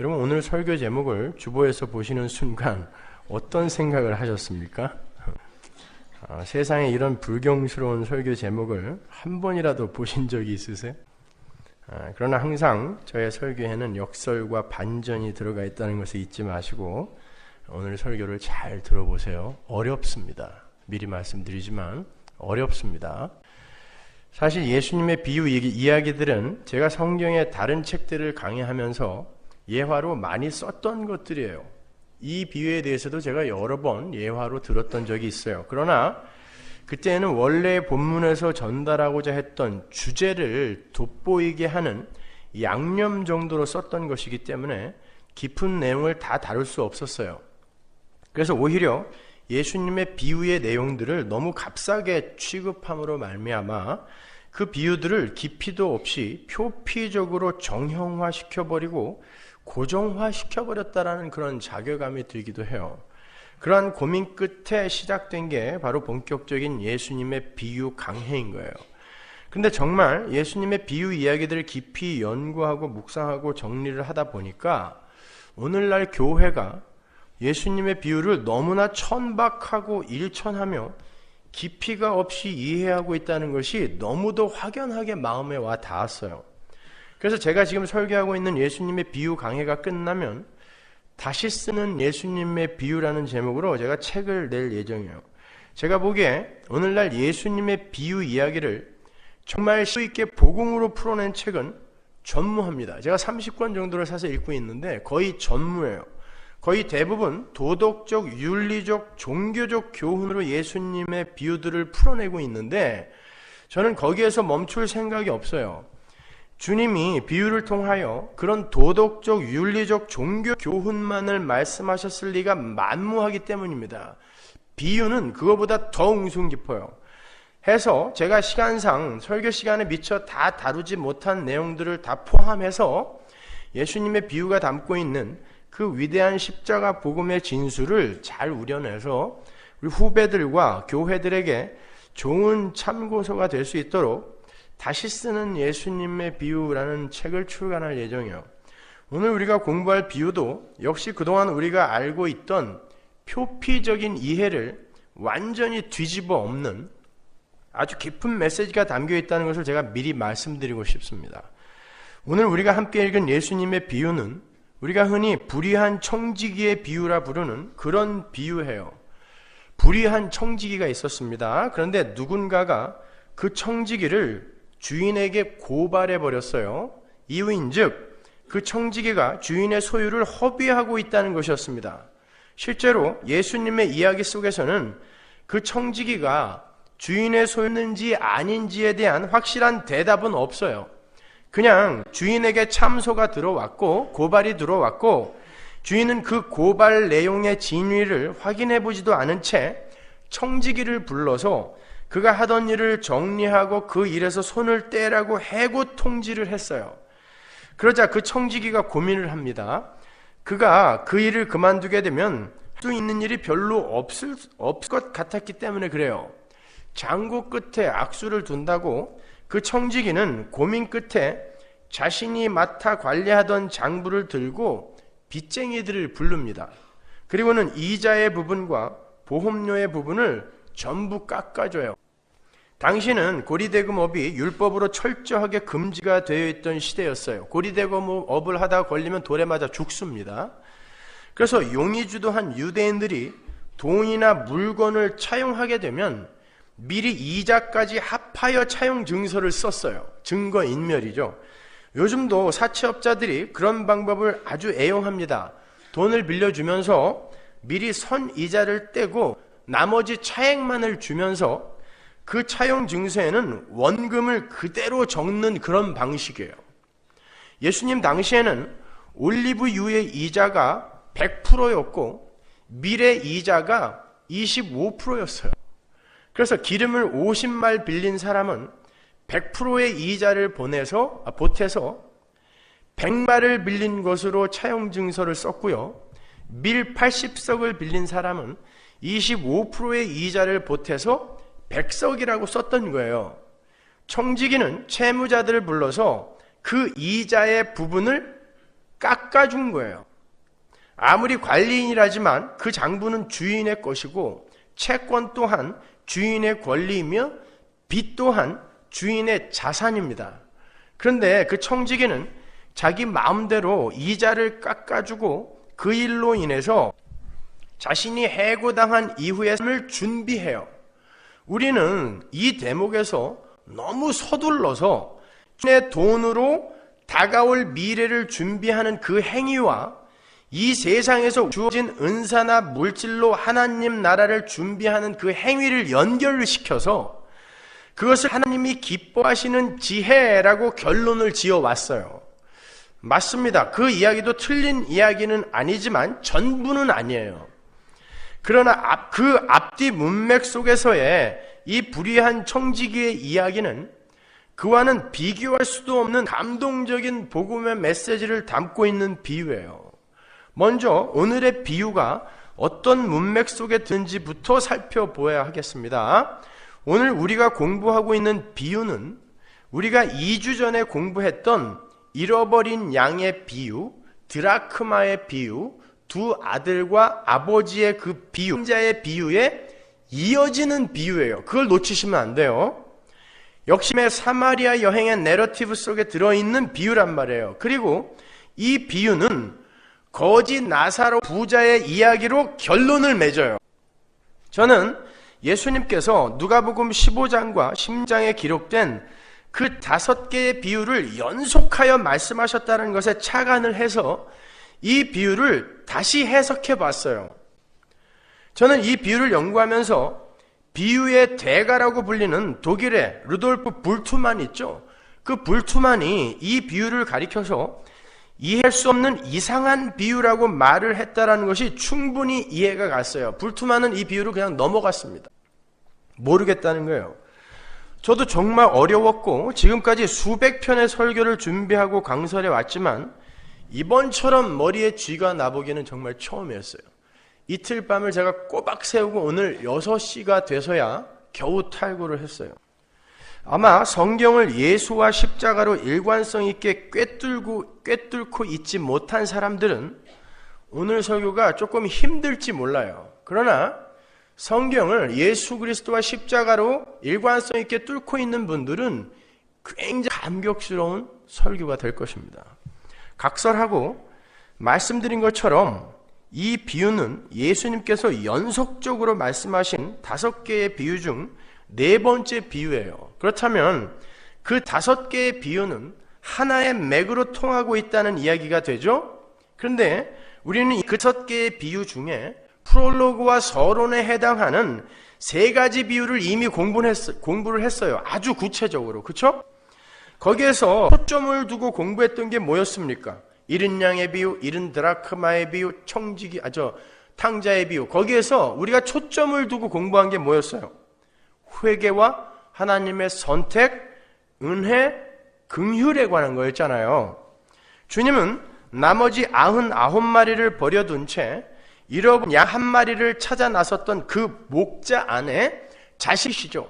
여러분, 오늘 설교 제목을 주보에서 보시는 순간 어떤 생각을 하셨습니까? 세상에 이런 불경스러운 설교 제목을 한 번이라도 보신 적이 있으세요? 그러나 항상 저의 설교에는 역설과 반전이 들어가 있다는 것을 잊지 마시고 오늘 설교를 잘 들어보세요. 어렵습니다. 미리 말씀드리지만 어렵습니다. 사실 예수님의 비유 이야기들은 제가 성경의 다른 책들을 강의하면서 예화로 많이 썼던 것들이에요. 이 비유에 대해서도 제가 여러 번 예화로 들었던 적이 있어요. 그러나 그때는 원래 본문에서 전달하고자 했던 주제를 돋보이게 하는 양념 정도로 썼던 것이기 때문에 깊은 내용을 다 다룰 수 없었어요. 그래서 오히려 예수님의 비유의 내용들을 너무 값싸게 취급함으로 말미암아 그 비유들을 깊이도 없이 표피적으로 정형화시켜버리고 고정화시켜버렸다라는 그런 자괴감이 들기도 해요. 그러한 고민 끝에 시작된 게 바로 본격적인 예수님의 비유 강해인 거예요. 근데 정말 예수님의 비유 이야기들을 깊이 연구하고 묵상하고 정리를 하다 보니까 오늘날 교회가 예수님의 비유를 너무나 천박하고 일천하며 깊이가 없이 이해하고 있다는 것이 너무도 확연하게 마음에 와 닿았어요. 그래서 제가 지금 설교하고 있는 예수님의 비유 강해가 끝나면 다시 쓰는 예수님의 비유라는 제목으로 제가 책을 낼 예정이에요. 제가 보기에 오늘날 예수님의 비유 이야기를 정말 수 있게 복음으로 풀어낸 책은 전무합니다. 제가 30권 정도를 사서 읽고 있는데 거의 전무예요. 거의 대부분 도덕적, 윤리적, 종교적 교훈으로 예수님의 비유들을 풀어내고 있는데 저는 거기에서 멈출 생각이 없어요. 주님이 비유를 통하여 그런 도덕적, 윤리적, 종교 교훈만을 말씀하셨을 리가 만무하기 때문입니다. 비유는 그거보다 더 웅숭 깊어요. 해서 제가 시간상 설교 시간에 미처 다 다루지 못한 내용들을 다 포함해서 예수님의 비유가 담고 있는 그 위대한 십자가 복음의 진수를 잘 우려내서 우리 후배들과 교회들에게 좋은 참고서가 될 수 있도록 다시 쓰는 예수님의 비유라는 책을 출간할 예정이에요. 오늘 우리가 공부할 비유도 역시 그동안 우리가 알고 있던 표피적인 이해를 완전히 뒤집어 엎는 아주 깊은 메시지가 담겨 있다는 것을 제가 미리 말씀드리고 싶습니다. 오늘 우리가 함께 읽은 예수님의 비유는 우리가 흔히 불의한 청지기의 비유라 부르는 그런 비유예요. 불의한 청지기가 있었습니다. 그런데 누군가가 그 청지기를 주인에게 고발해 버렸어요. 이유인즉 그 청지기가 주인의 소유를 허비하고 있다는 것이었습니다. 실제로 예수님의 이야기 속에서는 그 청지기가 주인의 소유인지 아닌지에 대한 확실한 대답은 없어요. 그냥 주인에게 참소가 들어왔고 고발이 들어왔고 주인은 그 고발 내용의 진위를 확인해 보지도 않은 채 청지기를 불러서 그가 하던 일을 정리하고 그 일에서 손을 떼라고 해고 통지를 했어요. 그러자 그 청지기가 고민을 합니다. 그가 그 일을 그만두게 되면 할 수 있는 일이 별로 없을 것 같았기 때문에 그래요. 장고 끝에 악수를 둔다고 그 청지기는 고민 끝에 자신이 맡아 관리하던 장부를 들고 빚쟁이들을 부릅니다. 그리고는 이자의 부분과 보험료의 부분을 전부 깎아줘요. 당시는 고리대금업이 율법으로 철저하게 금지가 되어 있던 시대였어요. 고리대금업을 하다가 걸리면 돌에 맞아 죽습니다. 그래서 용의주도한 유대인들이 돈이나 물건을 차용하게 되면 미리 이자까지 합하여 차용 증서를 썼어요. 증거인멸이죠. 요즘도 사채업자들이 그런 방법을 아주 애용합니다. 돈을 빌려주면서 미리 선이자를 떼고 나머지 차액만을 주면서 그 차용 증서에는 원금을 그대로 적는 그런 방식이에요. 예수님 당시에는 올리브유의 이자가 100%였고 밀의 이자가 25%였어요. 그래서 기름을 50말 빌린 사람은 100%의 이자를 보태서 100말을 빌린 것으로 차용 증서를 썼고요. 밀 80석을 빌린 사람은 25%의 이자를 보태서 100석이라고 썼던 거예요. 청지기는 채무자들을 불러서 그 이자의 부분을 깎아준 거예요. 아무리 관리인이라지만 그 장부는 주인의 것이고 채권 또한 주인의 권리이며 빚 또한 주인의 자산입니다. 그런데 그 청지기는 자기 마음대로 이자를 깎아주고 그 일로 인해서 자신이 해고당한 이후의 삶을 준비해요. 우리는 이 대목에서 너무 서둘러서 내 돈으로 다가올 미래를 준비하는 그 행위와 이 세상에서 주어진 은사나 물질로 하나님 나라를 준비하는 그 행위를 연결을 시켜서 그것을 하나님이 기뻐하시는 지혜라고 결론을 지어왔어요. 맞습니다. 그 이야기도 틀린 이야기는 아니지만 전부는 아니에요. 그러나 그 앞뒤 문맥 속에서의 이 불의한 청지기의 이야기는 그와는 비교할 수도 없는 감동적인 복음의 메시지를 담고 있는 비유예요. 먼저 오늘의 비유가 어떤 문맥 속에 드는지부터 살펴보아야 하겠습니다. 오늘 우리가 공부하고 있는 비유는 우리가 2주 전에 공부했던 잃어버린 양의 비유, 드라크마의 비유, 두 아들과 아버지의 그 비유, 혼자의 비유에 이어지는 비유예요. 그걸 놓치시면 안 돼요. 역심의 사마리아 여행의 내러티브 속에 들어있는 비유란 말이에요. 그리고 이 비유는 거지 나사로 부자의 이야기로 결론을 맺어요. 저는 예수님께서 누가복음 15장과 16장에 기록된 그 5개의 비유를 연속하여 말씀하셨다는 것에 착안을 해서 이 비유를 다시 해석해 봤어요. 저는 이 비유를 연구하면서 비유의 대가라고 불리는 독일의 루돌프 불투만 있죠. 그 불투만이 이 비유를 가리켜서 이해할 수 없는 이상한 비유라고 말을 했다라는 것이 충분히 이해가 갔어요. 불투만은 이 비유를 그냥 넘어갔습니다. 모르겠다는 거예요. 저도 정말 어려웠고 지금까지 수백 편의 설교를 준비하고 강설해 왔지만 이번처럼 머리에 쥐가 나보기는 정말 처음이었어요. 이틀 밤을 제가 꼬박 세우고 오늘 6시가 돼서야 겨우 탈구를 했어요. 아마 성경을 예수와 십자가로 일관성 있게 꿰뚫고 있지 못한 사람들은 오늘 설교가 조금 힘들지 몰라요. 그러나 성경을 예수 그리스도와 십자가로 일관성 있게 뚫고 있는 분들은 굉장히 감격스러운 설교가 될 것입니다. 각설하고 말씀드린 것처럼 이 비유는 예수님께서 연속적으로 말씀하신 5개의 비유 중 4번째 비유예요. 그렇다면 그 5개의 비유는 하나의 맥으로 통하고 있다는 이야기가 되죠? 그런데 우리는 그 5개의 비유 중에 프롤로그와 서론에 해당하는 3가지 비유를 이미 공부를 했어요. 아주 구체적으로. 그렇죠? 거기에서 초점을 두고 공부했던 게 뭐였습니까? 잃은 양의 비유, 잃은 드라크마의 비유, 탕자의 비유. 거기에서 우리가 초점을 두고 공부한 게 뭐였어요? 회개와 하나님의 선택, 은혜, 긍휼에 관한 거였잖아요. 주님은 나머지 99마리를 버려둔 채 잃어버린 양 1마리를 찾아 나섰던 그 목자 안에 자식이시죠.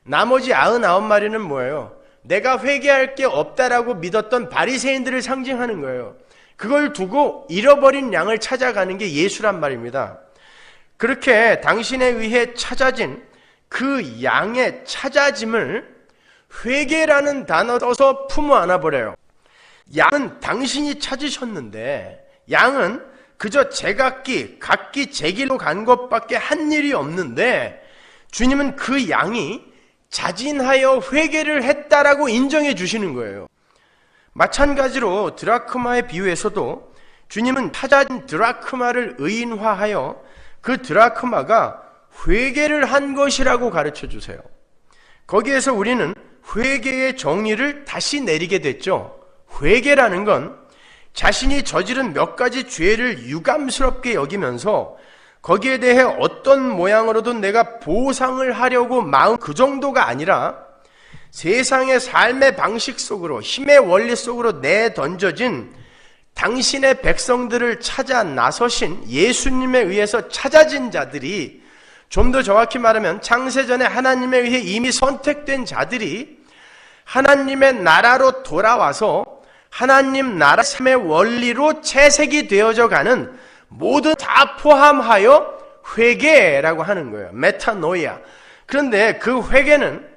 나머지 99마리는 뭐예요? 내가 회개할 게 없다라고 믿었던 바리새인들을 상징하는 거예요. 그걸 두고 잃어버린 양을 찾아가는 게 예수란 말입니다. 그렇게 당신에 의해 찾아진 그 양의 찾아짐을 회개라는 단어 써서 품어 안아버려요. 양은 당신이 찾으셨는데 양은 그저 각기 제 길로 간 것밖에 한 일이 없는데 주님은 그 양이 자진하여 회개를 했다라고 인정해 주시는 거예요. 마찬가지로 드라크마의 비유에서도 주님은 찾아진 드라크마를 의인화하여 그 드라크마가 회개를 한 것이라고 가르쳐 주세요. 거기에서 우리는 회개의 정의를 다시 내리게 됐죠. 회개라는 건 자신이 저지른 몇 가지 죄를 유감스럽게 여기면서 거기에 대해 어떤 모양으로든 내가 보상을 하려고 마음 그 정도가 아니라 세상의 삶의 방식 속으로 힘의 원리 속으로 내던져진 당신의 백성들을 찾아 나서신 예수님에 의해서 찾아진 자들이, 좀 더 정확히 말하면 창세전에 하나님에 의해 이미 선택된 자들이 하나님의 나라로 돌아와서 하나님 나라 삶의 원리로 채색이 되어져 가는 모든 다 포함하여 회개라고 하는 거예요. 메타노이아. 그런데 그 회개는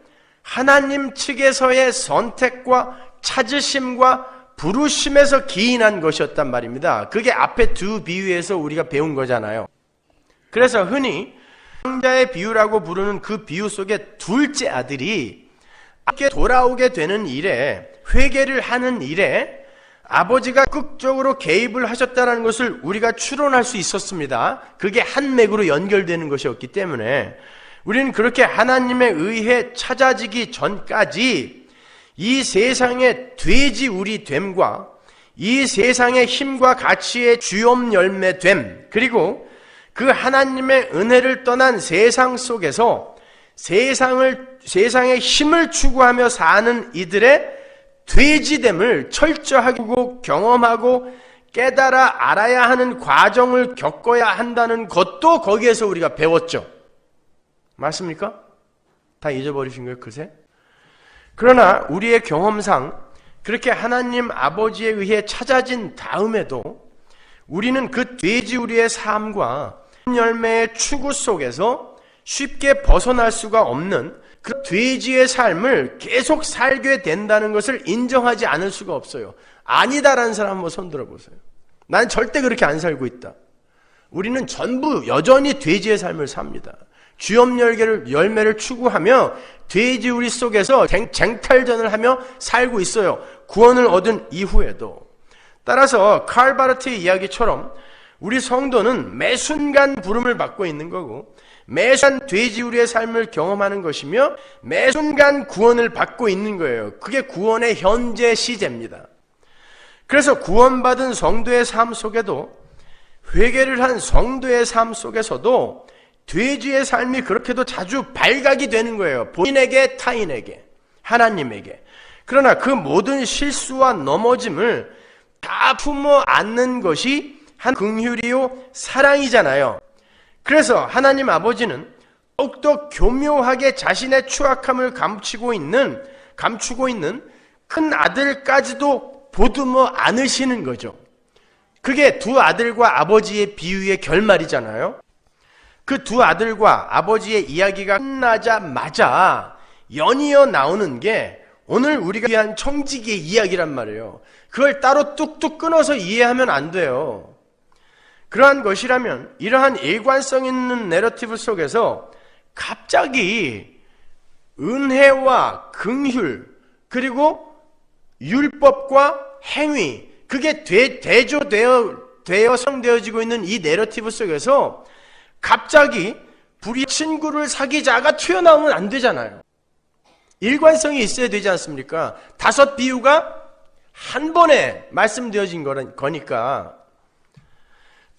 하나님 측에서의 선택과 찾으심과 부르심에서 기인한 것이었단 말입니다. 그게 앞에 두 비유에서 우리가 배운 거잖아요. 그래서 흔히 왕자의 비유라고 부르는 그 비유 속에 둘째 아들이 함께 돌아오게 되는 일에, 회개를 하는 일에 아버지가 극적으로 개입을 하셨다는 것을 우리가 추론할 수 있었습니다. 그게 한 맥으로 연결되는 것이었기 때문에 우리는 그렇게 하나님에 의해 찾아지기 전까지 이 세상의 돼지우리 됨과 이 세상의 힘과 가치의 주염 열매 됨, 그리고 그 하나님의 은혜를 떠난 세상 속에서 세상의 힘을 추구하며 사는 이들의 돼지됨을 철저하게 경험하고 깨달아 알아야 하는 과정을 겪어야 한다는 것도 거기에서 우리가 배웠죠. 맞습니까? 다 잊어버리신 거예요, 그새? 그러나 우리의 경험상 그렇게 하나님 아버지에 의해 찾아진 다음에도 우리는 그 돼지우리의 삶과 열매의 추구 속에서 쉽게 벗어날 수가 없는 그 돼지의 삶을 계속 살게 된다는 것을 인정하지 않을 수가 없어요. 아니다라는 사람 한번 손 들어보세요. 난 절대 그렇게 안 살고 있다. 우리는 전부 여전히 돼지의 삶을 삽니다. 주염 열매를 추구하며 돼지우리 속에서 쟁탈전을 하며 살고 있어요. 구원을 얻은 이후에도. 따라서 칼바르트의 이야기처럼 우리 성도는 매 순간 부름을 받고 있는 거고 매 순간 돼지우리의 삶을 경험하는 것이며 매 순간 구원을 받고 있는 거예요. 그게 구원의 현재 시제입니다. 그래서 구원받은 성도의 삶 속에도, 회개를 한 성도의 삶 속에서도 돼지의 삶이 그렇게도 자주 발각이 되는 거예요. 본인에게, 타인에게, 하나님에게. 그러나 그 모든 실수와 넘어짐을 다 품어 안는 것이 한 긍휼이요 사랑이잖아요. 그래서 하나님 아버지는 더욱더 교묘하게 자신의 추악함을 감추고 있는 큰 아들까지도 보듬어 안으시는 거죠. 그게 두 아들과 아버지의 비유의 결말이잖아요. 그 두 아들과 아버지의 이야기가 끝나자마자 연이어 나오는 게 오늘 우리가 위한 청지기의 이야기란 말이에요. 그걸 따로 뚝뚝 끊어서 이해하면 안 돼요. 그러한 것이라면 이러한 일관성 있는 내러티브 속에서 갑자기 은혜와 긍휼 그리고 율법과 행위, 그게 대조되어 성되어지고 있는 이 내러티브 속에서 갑자기 불의의 친구를 사귀자가 튀어나오면 안 되잖아요. 일관성이 있어야 되지 않습니까? 5 비유가 한 번에 말씀되어진 거니까.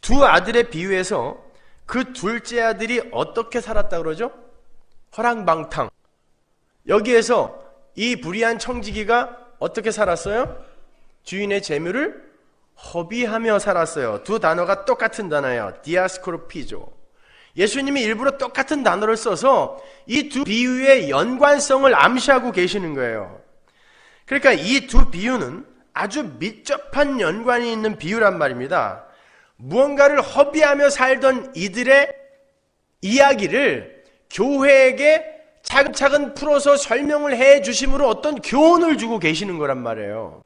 두 아들의 비유에서 그 둘째 아들이 어떻게 살았다 그러죠? 허랑방탕. 여기에서 이 불의한 청지기가 어떻게 살았어요? 주인의 재물을 허비하며 살았어요. 두 단어가 똑같은 단어예요. 디아스코르피조. 예수님이 일부러 똑같은 단어를 써서 이 두 비유의 연관성을 암시하고 계시는 거예요. 그러니까 이 두 비유는 아주 밀접한 연관이 있는 비유란 말입니다. 무언가를 허비하며 살던 이들의 이야기를 교회에게 차근차근 풀어서 설명을 해 주심으로 어떤 교훈을 주고 계시는 거란 말이에요.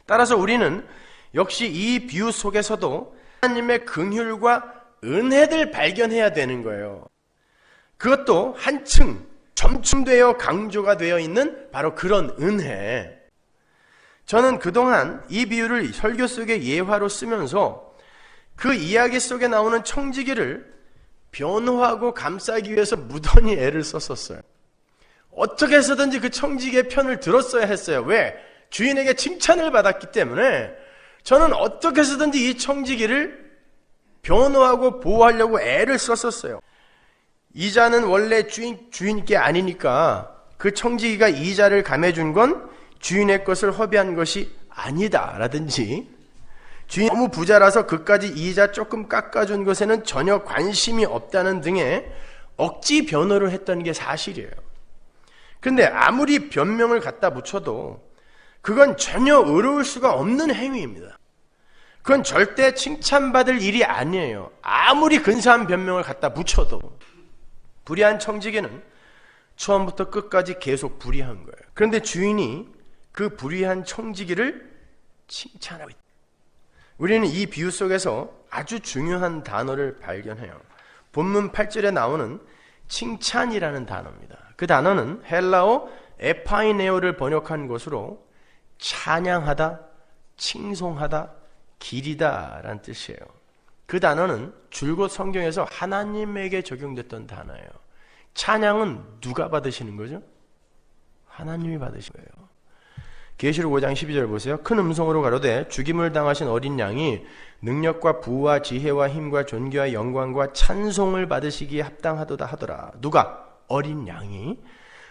따라서 우리는 역시 이 비유 속에서도 하나님의 긍휼과 은혜를 발견해야 되는 거예요. 그것도 한층 점층되어 강조가 되어 있는 바로 그런 은혜. 저는 그동안 이 비유를 설교 속의 예화로 쓰면서 그 이야기 속에 나오는 청지기를 변호하고 감싸기 위해서 무던히 애를 썼었어요. 어떻게 해서든지 그 청지기의 편을 들었어야 했어요. 왜? 주인에게 칭찬을 받았기 때문에 저는 어떻게 해서든지 이 청지기를 변호하고 보호하려고 애를 썼었어요. 이자는 원래 주인께 아니니까 그 청지기가 이자를 감해준 건 주인의 것을 허비한 것이 아니다 라든지, 주인이 너무 부자라서 그까지 이자 조금 깎아준 것에는 전혀 관심이 없다는 등의 억지 변호를 했던 게 사실이에요. 근데 아무리 변명을 갖다 붙여도 그건 전혀 의로울 수가 없는 행위입니다. 그건 절대 칭찬받을 일이 아니에요. 아무리 근사한 변명을 갖다 붙여도. 불의한 청지기는 처음부터 끝까지 계속 불의한 거예요. 그런데 주인이 그 불의한 청지기를 칭찬하고 있다. 우리는 이 비유 속에서 아주 중요한 단어를 발견해요. 본문 8절에 나오는 칭찬이라는 단어입니다. 그 단어는 헬라어 에파이네오를 번역한 것으로 찬양하다, 칭송하다, 기리다 라는 뜻이에요. 그 단어는 줄곧 성경에서 하나님에게 적용됐던 단어예요. 찬양은 누가 받으시는 거죠? 하나님이 받으신 거예요. 계시록 5장 12절 보세요. 큰 음성으로 가로되 죽임을 당하신 어린 양이 능력과 부와 지혜와 힘과 존귀와 영광과 찬송을 받으시기에 합당하도다 하더라. 누가? 어린 양이.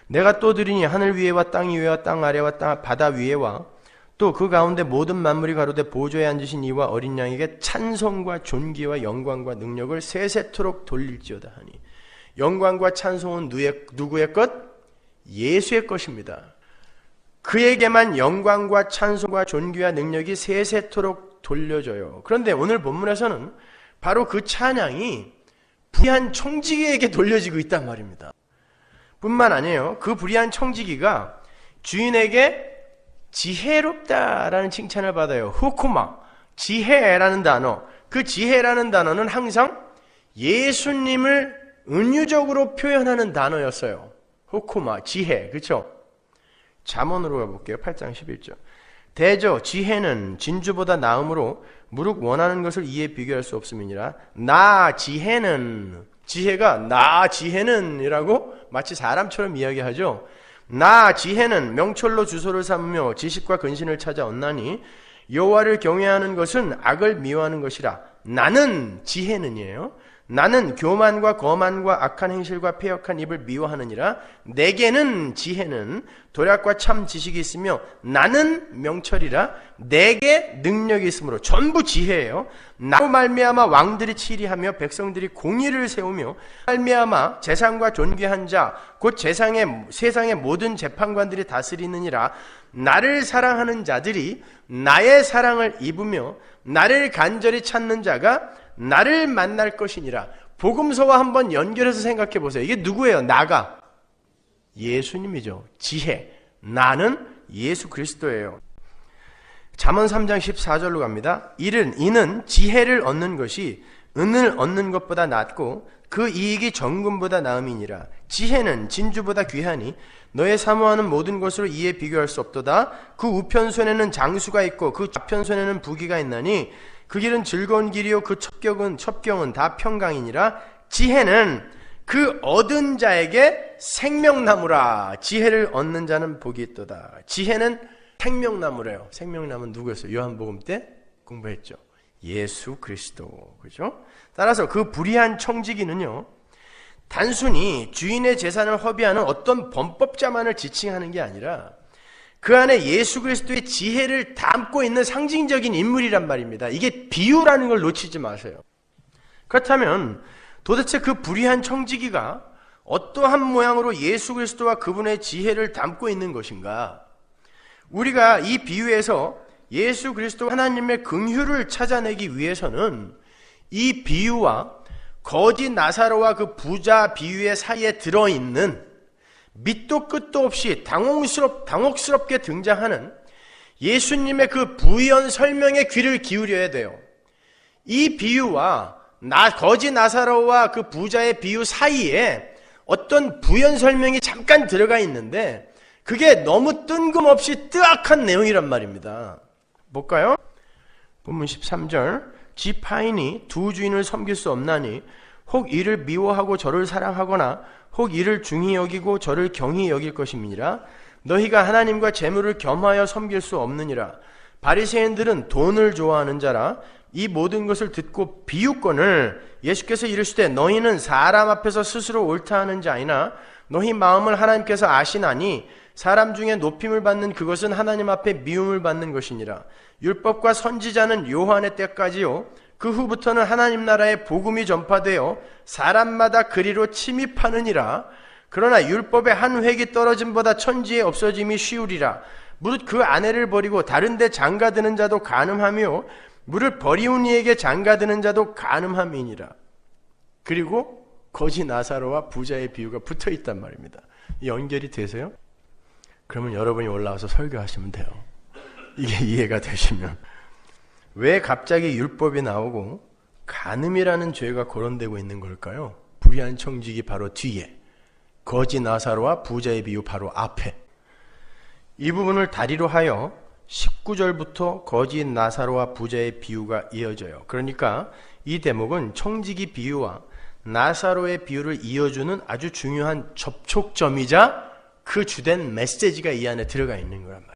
내가 또 들으니 하늘 위에와 땅 위에와 땅 아래와 바다 위에와 또 그 가운데 모든 만물이 가로되 보좌에 앉으신 이와 어린 양에게 찬송과 존귀와 영광과 능력을 세세토록 돌릴지어다 하니. 영광과 찬송은 누구의 것? 예수의 것입니다. 그에게만 영광과 찬송과 존귀와 능력이 세세토록 돌려져요. 그런데 오늘 본문에서는 바로 그 찬양이 불의한 청지기에게 돌려지고 있단 말입니다. 뿐만 아니에요. 그 불의한 청지기가 주인에게 지혜롭다라는 칭찬을 받아요. 후쿠마, 지혜라는 단어. 그 지혜라는 단어는 항상 예수님을 은유적으로 표현하는 단어였어요. 후쿠마, 지혜, 그렇죠? 잠언으로 가볼게요. 8장 11절. 대저 지혜는 진주보다 나음으로 무릇 원하는 것을 이에 비교할 수 없음이니라. 나 지혜는, 지혜가 나 지혜는 이라고 마치 사람처럼 이야기하죠. 나 지혜는 명철로 주소를 삼으며 지식과 근신을 찾아 얻나니 여호와를 경외하는 것은 악을 미워하는 것이라. 나는 지혜는이에요. 나는 교만과 거만과 악한 행실과 패역한 입을 미워하느니라. 내게는 지혜는 도략과 참 지식이 있으며 나는 명철이라. 내게 능력이 있으므로. 전부 지혜예요. 나로 말미암아 왕들이 치리하며 백성들이 공의를 세우며 말미암아 재상과 존귀한 자 곧 세상의 모든 재판관들이 다스리느니라. 나를 사랑하는 자들이 나의 사랑을 입으며 나를 간절히 찾는 자가 나를 만날 것이니라. 복음서와 한번 연결해서 생각해 보세요. 이게 누구예요? 나가. 예수님이죠. 지혜. 나는 예수 그리스도예요. 잠언 3장 14절로 갑니다. 이는 지혜를 얻는 것이 은을 얻는 것보다 낫고 그 이익이 정금보다 나음이니라. 지혜는 진주보다 귀하니 너의 사모하는 모든 것으로 이에 비교할 수 없도다. 그 우편손에는 장수가 있고 그 좌편손에는 부귀가 있나니 그 길은 즐거운 길이요 그 첩경은 다 평강이니라. 지혜는 그 얻은 자에게 생명나무라. 지혜를 얻는 자는 복이 있도다. 지혜는 생명나무래요. 생명나무는 누구였어요? 요한복음 때 공부했죠. 예수 그리스도. 그죠? 따라서 그 불의한 청지기는요, 단순히 주인의 재산을 허비하는 어떤 범법자만을 지칭하는 게 아니라 그 안에 예수 그리스도의 지혜를 담고 있는 상징적인 인물이란 말입니다. 이게 비유라는 걸 놓치지 마세요. 그렇다면 도대체 그 불의한 청지기가 어떠한 모양으로 예수 그리스도와 그분의 지혜를 담고 있는 것인가? 우리가 이 비유에서 예수 그리스도 하나님의 긍휼을 찾아내기 위해서는 이 비유와 거지 나사로와 그 부자 비유의 사이에 들어있는 밑도 끝도 없이 당혹스럽게 등장하는 예수님의 그 부연 설명에 귀를 기울여야 돼요. 이 비유와 거지 나사로와 그 부자의 비유 사이에 어떤 부연 설명이 잠깐 들어가 있는데 그게 너무 뜬금없이 뜨악한 내용이란 말입니다. 볼까요? 본문 13절. 지파인이 두 주인을 섬길 수 없나니 혹 이를 미워하고 저를 사랑하거나 혹 이를 중히 여기고 저를 경히 여길 것임이니라. 너희가 하나님과 재물을 겸하여 섬길 수 없느니라. 바리새인들은 돈을 좋아하는 자라. 이 모든 것을 듣고 비유권을 예수께서 이르시되 너희는 사람 앞에서 스스로 옳다 하는 자이나 너희 마음을 하나님께서 아시나니 사람 중에 높임을 받는 그것은 하나님 앞에 미움을 받는 것이니라. 율법과 선지자는 요한의 때까지요 그 후부터는 하나님 나라의 복음이 전파되어 사람마다 그리로 침입하느니라. 그러나 율법의 한 획이 떨어짐보다 천지에 없어짐이 쉬우리라. 무릇 그 아내를 버리고 다른 데 장가드는 자도 간음하며 무릇 버리운 이에게 장가드는 자도 간음함이니라. 그리고 거지 나사로와 부자의 비유가 붙어 있단 말입니다. 연결이 되세요? 그러면 여러분이 올라와서 설교하시면 돼요. 이게 이해가 되시면. 왜 갑자기 율법이 나오고 간음이라는 죄가 거론되고 있는 걸까요? 불의한 청지기 바로 뒤에, 거지 나사로와 부자의 비유 바로 앞에. 이 부분을 다리로 하여 19절부터 거지 나사로와 부자의 비유가 이어져요. 그러니까 이 대목은 청지기 비유와 나사로의 비유를 이어주는 아주 중요한 접촉점이자 그 주된 메시지가 이 안에 들어가 있는 거란 말이에요.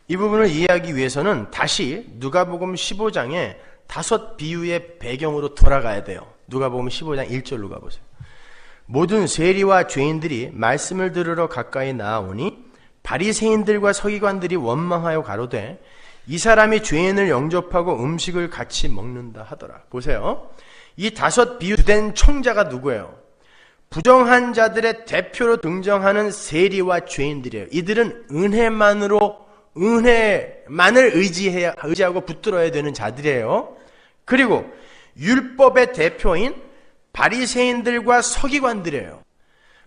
이 부분을 이해하기 위해서는 다시 누가복음 15장의 5 비유의 배경으로 돌아가야 돼요. 누가복음 15장 1절로 가보세요. 모든 세리와 죄인들이 말씀을 들으러 가까이 나아오니 바리새인들과 서기관들이 원망하여 가로되 이 사람이 죄인을 영접하고 음식을 같이 먹는다 하더라. 보세요. 이 5 비유된 청자가 누구예요? 부정한 자들의 대표로 등장하는 세리와 죄인들이에요. 이들은 은혜만을 의지하고 붙들어야 되는 자들이에요. 그리고 율법의 대표인 바리새인들과 서기관들이에요.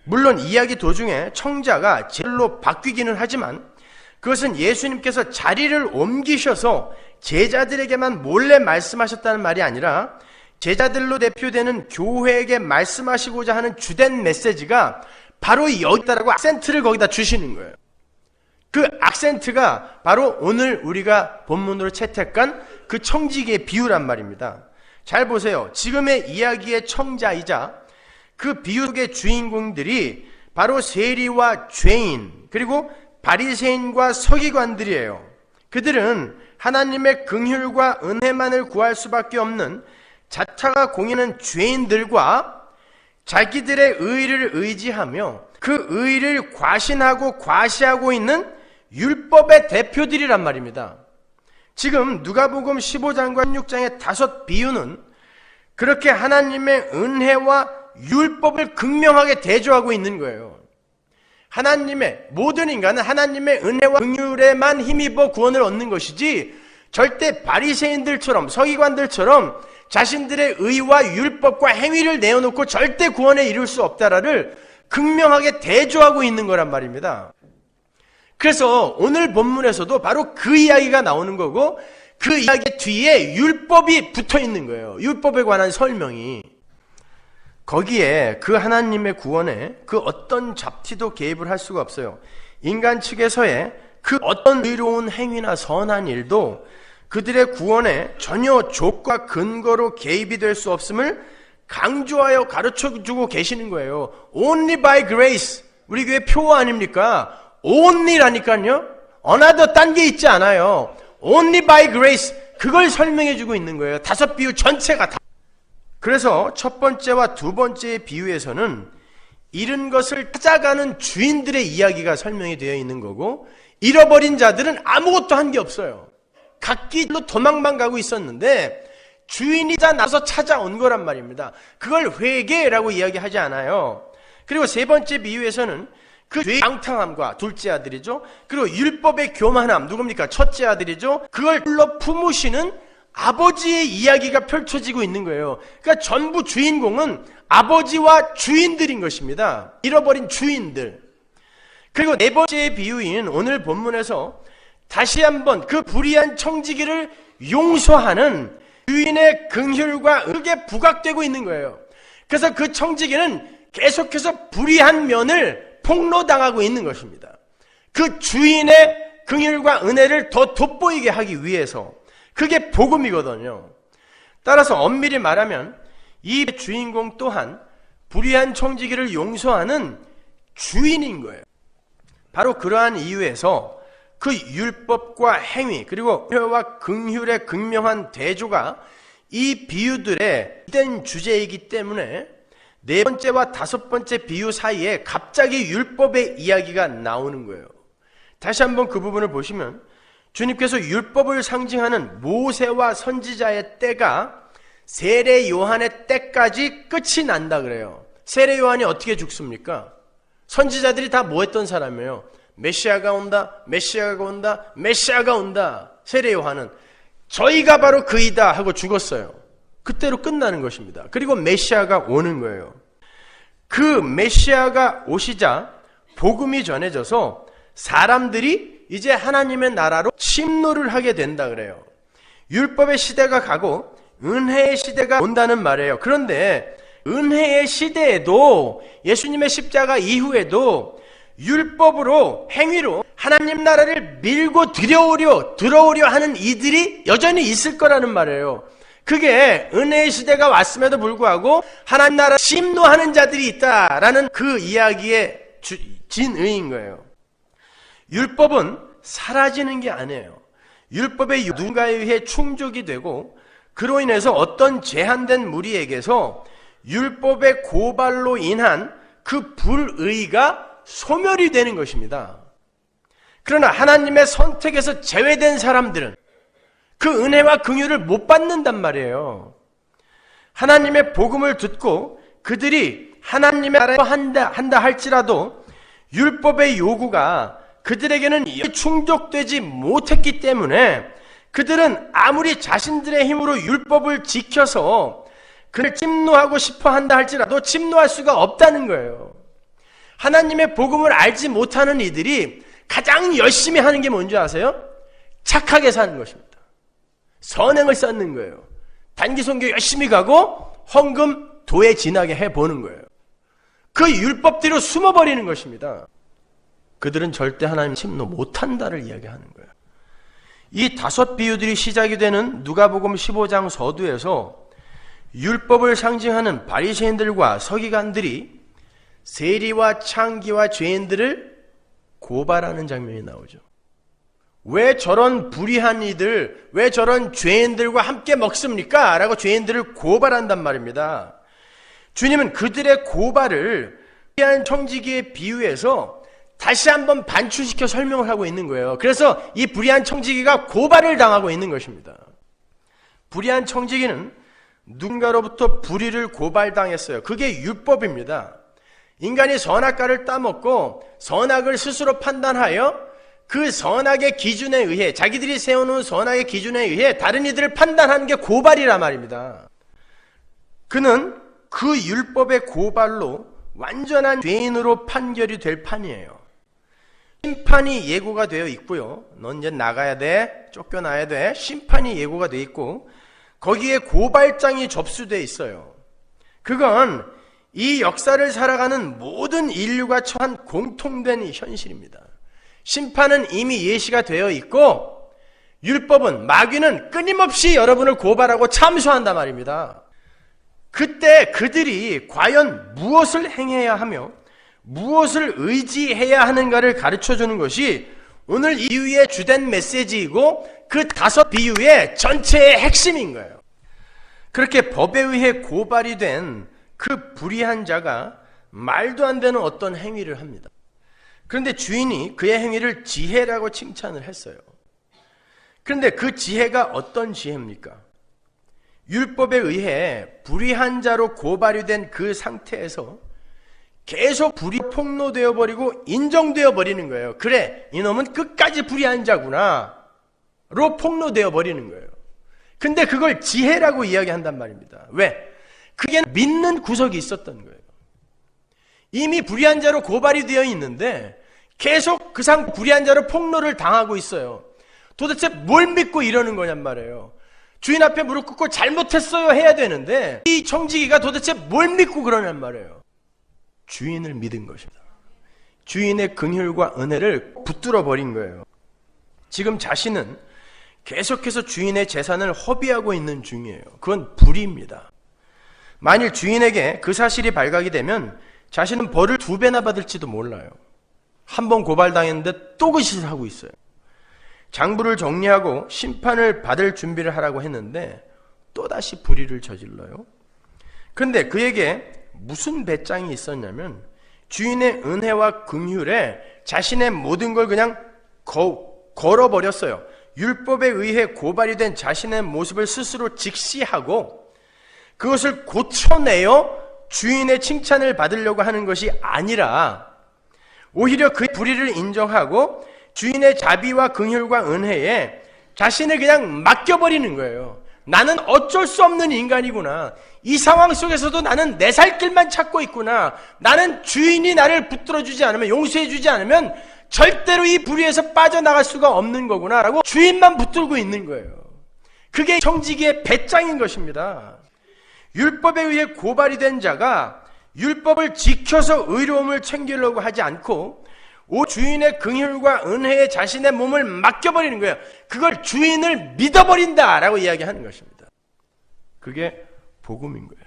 물론 이야기 도중에 청자가 제일로 바뀌기는 하지만 그것은 예수님께서 자리를 옮기셔서 제자들에게만 몰래 말씀하셨다는 말이 아니라 제자들로 대표되는 교회에게 말씀하시고자 하는 주된 메시지가 바로 여기다라고 악센트를 거기다 주시는 거예요. 그 악센트가 바로 오늘 우리가 본문으로 채택한 그 청지기의 비유란 말입니다. 잘 보세요. 지금의 이야기의 청자이자 그 비유 속의 주인공들이 바로 세리와 죄인 그리고 바리새인과 서기관들이에요. 그들은 하나님의 긍휼과 은혜만을 구할 수밖에 없는 자타가 공인한 죄인들과 자기들의 의를 의지하며 그 의를 과신하고 과시하고 있는 율법의 대표들이란 말입니다. 지금 누가복음 15장과 16장의 5 비유는 그렇게 하나님의 은혜와 율법을 극명하게 대조하고 있는 거예요. 모든 인간은 하나님의 은혜와 긍휼에만 힘입어 구원을 얻는 것이지 절대 바리새인들처럼 서기관들처럼 자신들의 의와 율법과 행위를 내어놓고 절대 구원에 이룰 수 없다라를 극명하게 대조하고 있는 거란 말입니다. 그래서 오늘 본문에서도 바로 그 이야기가 나오는 거고 그 이야기 뒤에 율법이 붙어 있는 거예요. 율법에 관한 설명이. 거기에 그 하나님의 구원에 그 어떤 잡티도 개입을 할 수가 없어요. 인간 측에서의 그 어떤 의로운 행위나 선한 일도 그들의 구원에 전혀 조건과 근거로 개입이 될 수 없음을 강조하여 가르쳐주고 계시는 거예요. Only by grace. 우리 교회 표어 아닙니까? Only라니까요. another 딴 게 있지 않아요. Only by grace. 그걸 설명해주고 있는 거예요. 5 비유 전체가 다. 그래서 첫 번째와 2 번째의 비유에서는 잃은 것을 찾아가는 주인들의 이야기가 설명이 되어 있는 거고 잃어버린 자들은 아무것도 한 게 없어요. 갓길로 도망만 가고 있었는데 주인이자 나서 찾아온 거란 말입니다. 그걸 회개라고 이야기하지 않아요. 그리고 3 번째 비유에서는 그 죄의 방탕함과 둘째 아들이죠. 그리고 율법의 교만함, 누굽니까? 첫째 아들이죠. 그걸 풀러 품으시는 아버지의 이야기가 펼쳐지고 있는 거예요. 그러니까 전부 주인공은 아버지와 주인들인 것입니다. 잃어버린 주인들. 그리고 4 번째의 비유인 오늘 본문에서 다시 한번 그 불의한 청지기를 용서하는 주인의 긍휼과 크게 부각되고 있는 거예요. 그래서 그 청지기는 계속해서 불의한 면을 폭로당하고 있는 것입니다. 그 주인의 긍휼과 은혜를 더 돋보이게 하기 위해서. 그게 복음이거든요. 따라서 엄밀히 말하면 이 주인공 또한 불의한 청지기를 용서하는 주인인 거예요. 바로 그러한 이유에서 그 율법과 행위 그리고 은혜와 긍휼의 극명한 대조가 이 비유들의 된 주제이기 때문에 4 번째와 5 번째 비유 사이에 갑자기 율법의 이야기가 나오는 거예요. 다시 한번 그 부분을 보시면 주님께서 율법을 상징하는 모세와 선지자의 때가 세례 요한의 때까지 끝이 난다 그래요. 세례 요한이 어떻게 죽습니까? 선지자들이 다 뭐 했던 사람이에요? 메시아가 온다, 메시아가 온다, 메시아가 온다. 세례 요한은 저희가 바로 그이다 하고 죽었어요. 그때로 끝나는 것입니다. 그리고 메시아가 오는 거예요. 그 메시아가 오시자 복음이 전해져서 사람들이 이제 하나님의 나라로 침노를 하게 된다 그래요. 율법의 시대가 가고 은혜의 시대가 온다는 말이에요. 그런데 은혜의 시대에도 예수님의 십자가 이후에도 율법으로 행위로 하나님 나라를 밀고 들어오려 하는 이들이 여전히 있을 거라는 말이에요. 그게 은혜의 시대가 왔음에도 불구하고 하나님 나라 침노하는 자들이 있다라는 그 이야기의 진의인 거예요. 율법은 사라지는 게 아니에요. 율법의 누군가에 의해 충족이 되고 그로 인해서 어떤 제한된 무리에게서 율법의 고발로 인한 그 불의가 소멸이 되는 것입니다. 그러나 하나님의 선택에서 제외된 사람들은 그 은혜와 긍휼을 못 받는단 말이에요. 하나님의 복음을 듣고 그들이 하나님의 나라에 한다 할지라도 율법의 요구가 그들에게는 충족되지 못했기 때문에 그들은 아무리 자신들의 힘으로 율법을 지켜서 그를 침노하고 싶어 한다 할지라도 침노할 수가 없다는 거예요. 하나님의 복음을 알지 못하는 이들이 가장 열심히 하는 게 뭔지 아세요? 착하게 사는 것입니다. 선행을 쌓는 거예요. 단기 선교 열심히 가고 헌금 도에 지나게 해보는 거예요. 그 율법대로 숨어버리는 것입니다. 그들은 절대 하나님 침노 못한다를 이야기하는 거예요. 이 5 비유들이 시작이 되는 누가복음 15장 서두에서 율법을 상징하는 바리새인들과 서기관들이 세리와 창기와 죄인들을 고발하는 장면이 나오죠. 왜 저런 불의한 이들, 왜 저런 죄인들과 함께 먹습니까? 라고 죄인들을 고발한단 말입니다. 주님은 그들의 고발을 불의한 청지기에 비유해서 다시 한번 반추시켜 설명을 하고 있는 거예요. 그래서 이 불의한 청지기가 고발을 당하고 있는 것입니다. 불의한 청지기는 누군가로부터 불의를 고발당했어요. 그게 율법입니다. 인간이 선악과를 따먹고 선악을 스스로 판단하여 그 선악의 기준에 의해 자기들이 세워놓은 선악의 기준에 의해 다른 이들을 판단하는 게 고발이란 말입니다. 그는 그 율법의 고발로 완전한 죄인으로 판결이 될 판이에요. 심판이 예고가 되어 있고요. 넌 이제 나가야 돼, 쫓겨나야 돼. 심판이 예고가 되어 있고 거기에 고발장이 접수되어 있어요. 그건 이 역사를 살아가는 모든 인류가 처한 공통된 현실입니다. 심판은 이미 예시가 되어 있고 율법은, 마귀는 끊임없이 여러분을 고발하고 참소한단 말입니다. 그때 그들이 과연 무엇을 행해야 하며 무엇을 의지해야 하는가를 가르쳐주는 것이 오늘 이유의 주된 메시지이고 그 5 비유의 전체의 핵심인 거예요. 그렇게 법에 의해 고발이 된 그 불의한 자가 말도 안 되는 어떤 행위를 합니다. 그런데 주인이 그의 행위를 지혜라고 칭찬을 했어요. 그런데 그 지혜가 어떤 지혜입니까? 율법에 의해 불의한 자로 고발이 된 그 상태에서 계속 불이 폭로되어 버리고 인정되어 버리는 거예요. 그래, 이놈은 끝까지 불의한 자구나 로 폭로되어 버리는 거예요. 근데 그걸 지혜라고 이야기한단 말입니다. 왜? 그게 믿는 구석이 있었던 거예요. 이미 불의한 자로 고발이 되어 있는데 계속 그 불의한 자로 폭로를 당하고 있어요. 도대체 뭘 믿고 이러는 거냔 말이에요. 주인 앞에 무릎 꿇고 잘못했어요 해야 되는데 이 청지기가 도대체 뭘 믿고 그러냔 말이에요. 주인을 믿은 것입니다. 주인의 긍휼과 은혜를 붙들어 버린 거예요. 지금 자신은 계속해서 주인의 재산을 허비하고 있는 중이에요. 그건 불의입니다. 만일 주인에게 그 사실이 발각이 되면 자신은 벌을 2배나 받을지도 몰라요. 한 번 고발당했는데 또 그 짓을 하고 있어요. 장부를 정리하고 심판을 받을 준비를 하라고 했는데 또다시 불의를 저질러요. 그런데 그에게 무슨 배짱이 있었냐면 주인의 은혜와 긍휼에 자신의 모든 걸 그냥 걸어버렸어요. 율법에 의해 고발이 된 자신의 모습을 스스로 직시하고 그것을 고쳐내어 주인의 칭찬을 받으려고 하는 것이 아니라 오히려 그 불의를 인정하고 주인의 자비와 긍휼과 은혜에 자신을 그냥 맡겨버리는 거예요. 나는 어쩔 수 없는 인간이구나. 이 상황 속에서도 나는 내 살 길만 찾고 있구나. 나는 주인이 나를 붙들어주지 않으면, 용서해주지 않으면 절대로 이 불의에서 빠져나갈 수가 없는 거구나 라고 주인만 붙들고 있는 거예요. 그게 청지기의 배짱인 것입니다. 율법에 의해 고발이 된 자가 율법을 지켜서 의로움을 챙기려고 하지 않고 주인의 긍휼과 은혜에 자신의 몸을 맡겨버리는 거예요. 그걸 주인을 믿어버린다라고 이야기하는 것입니다. 그게 복음인 거예요.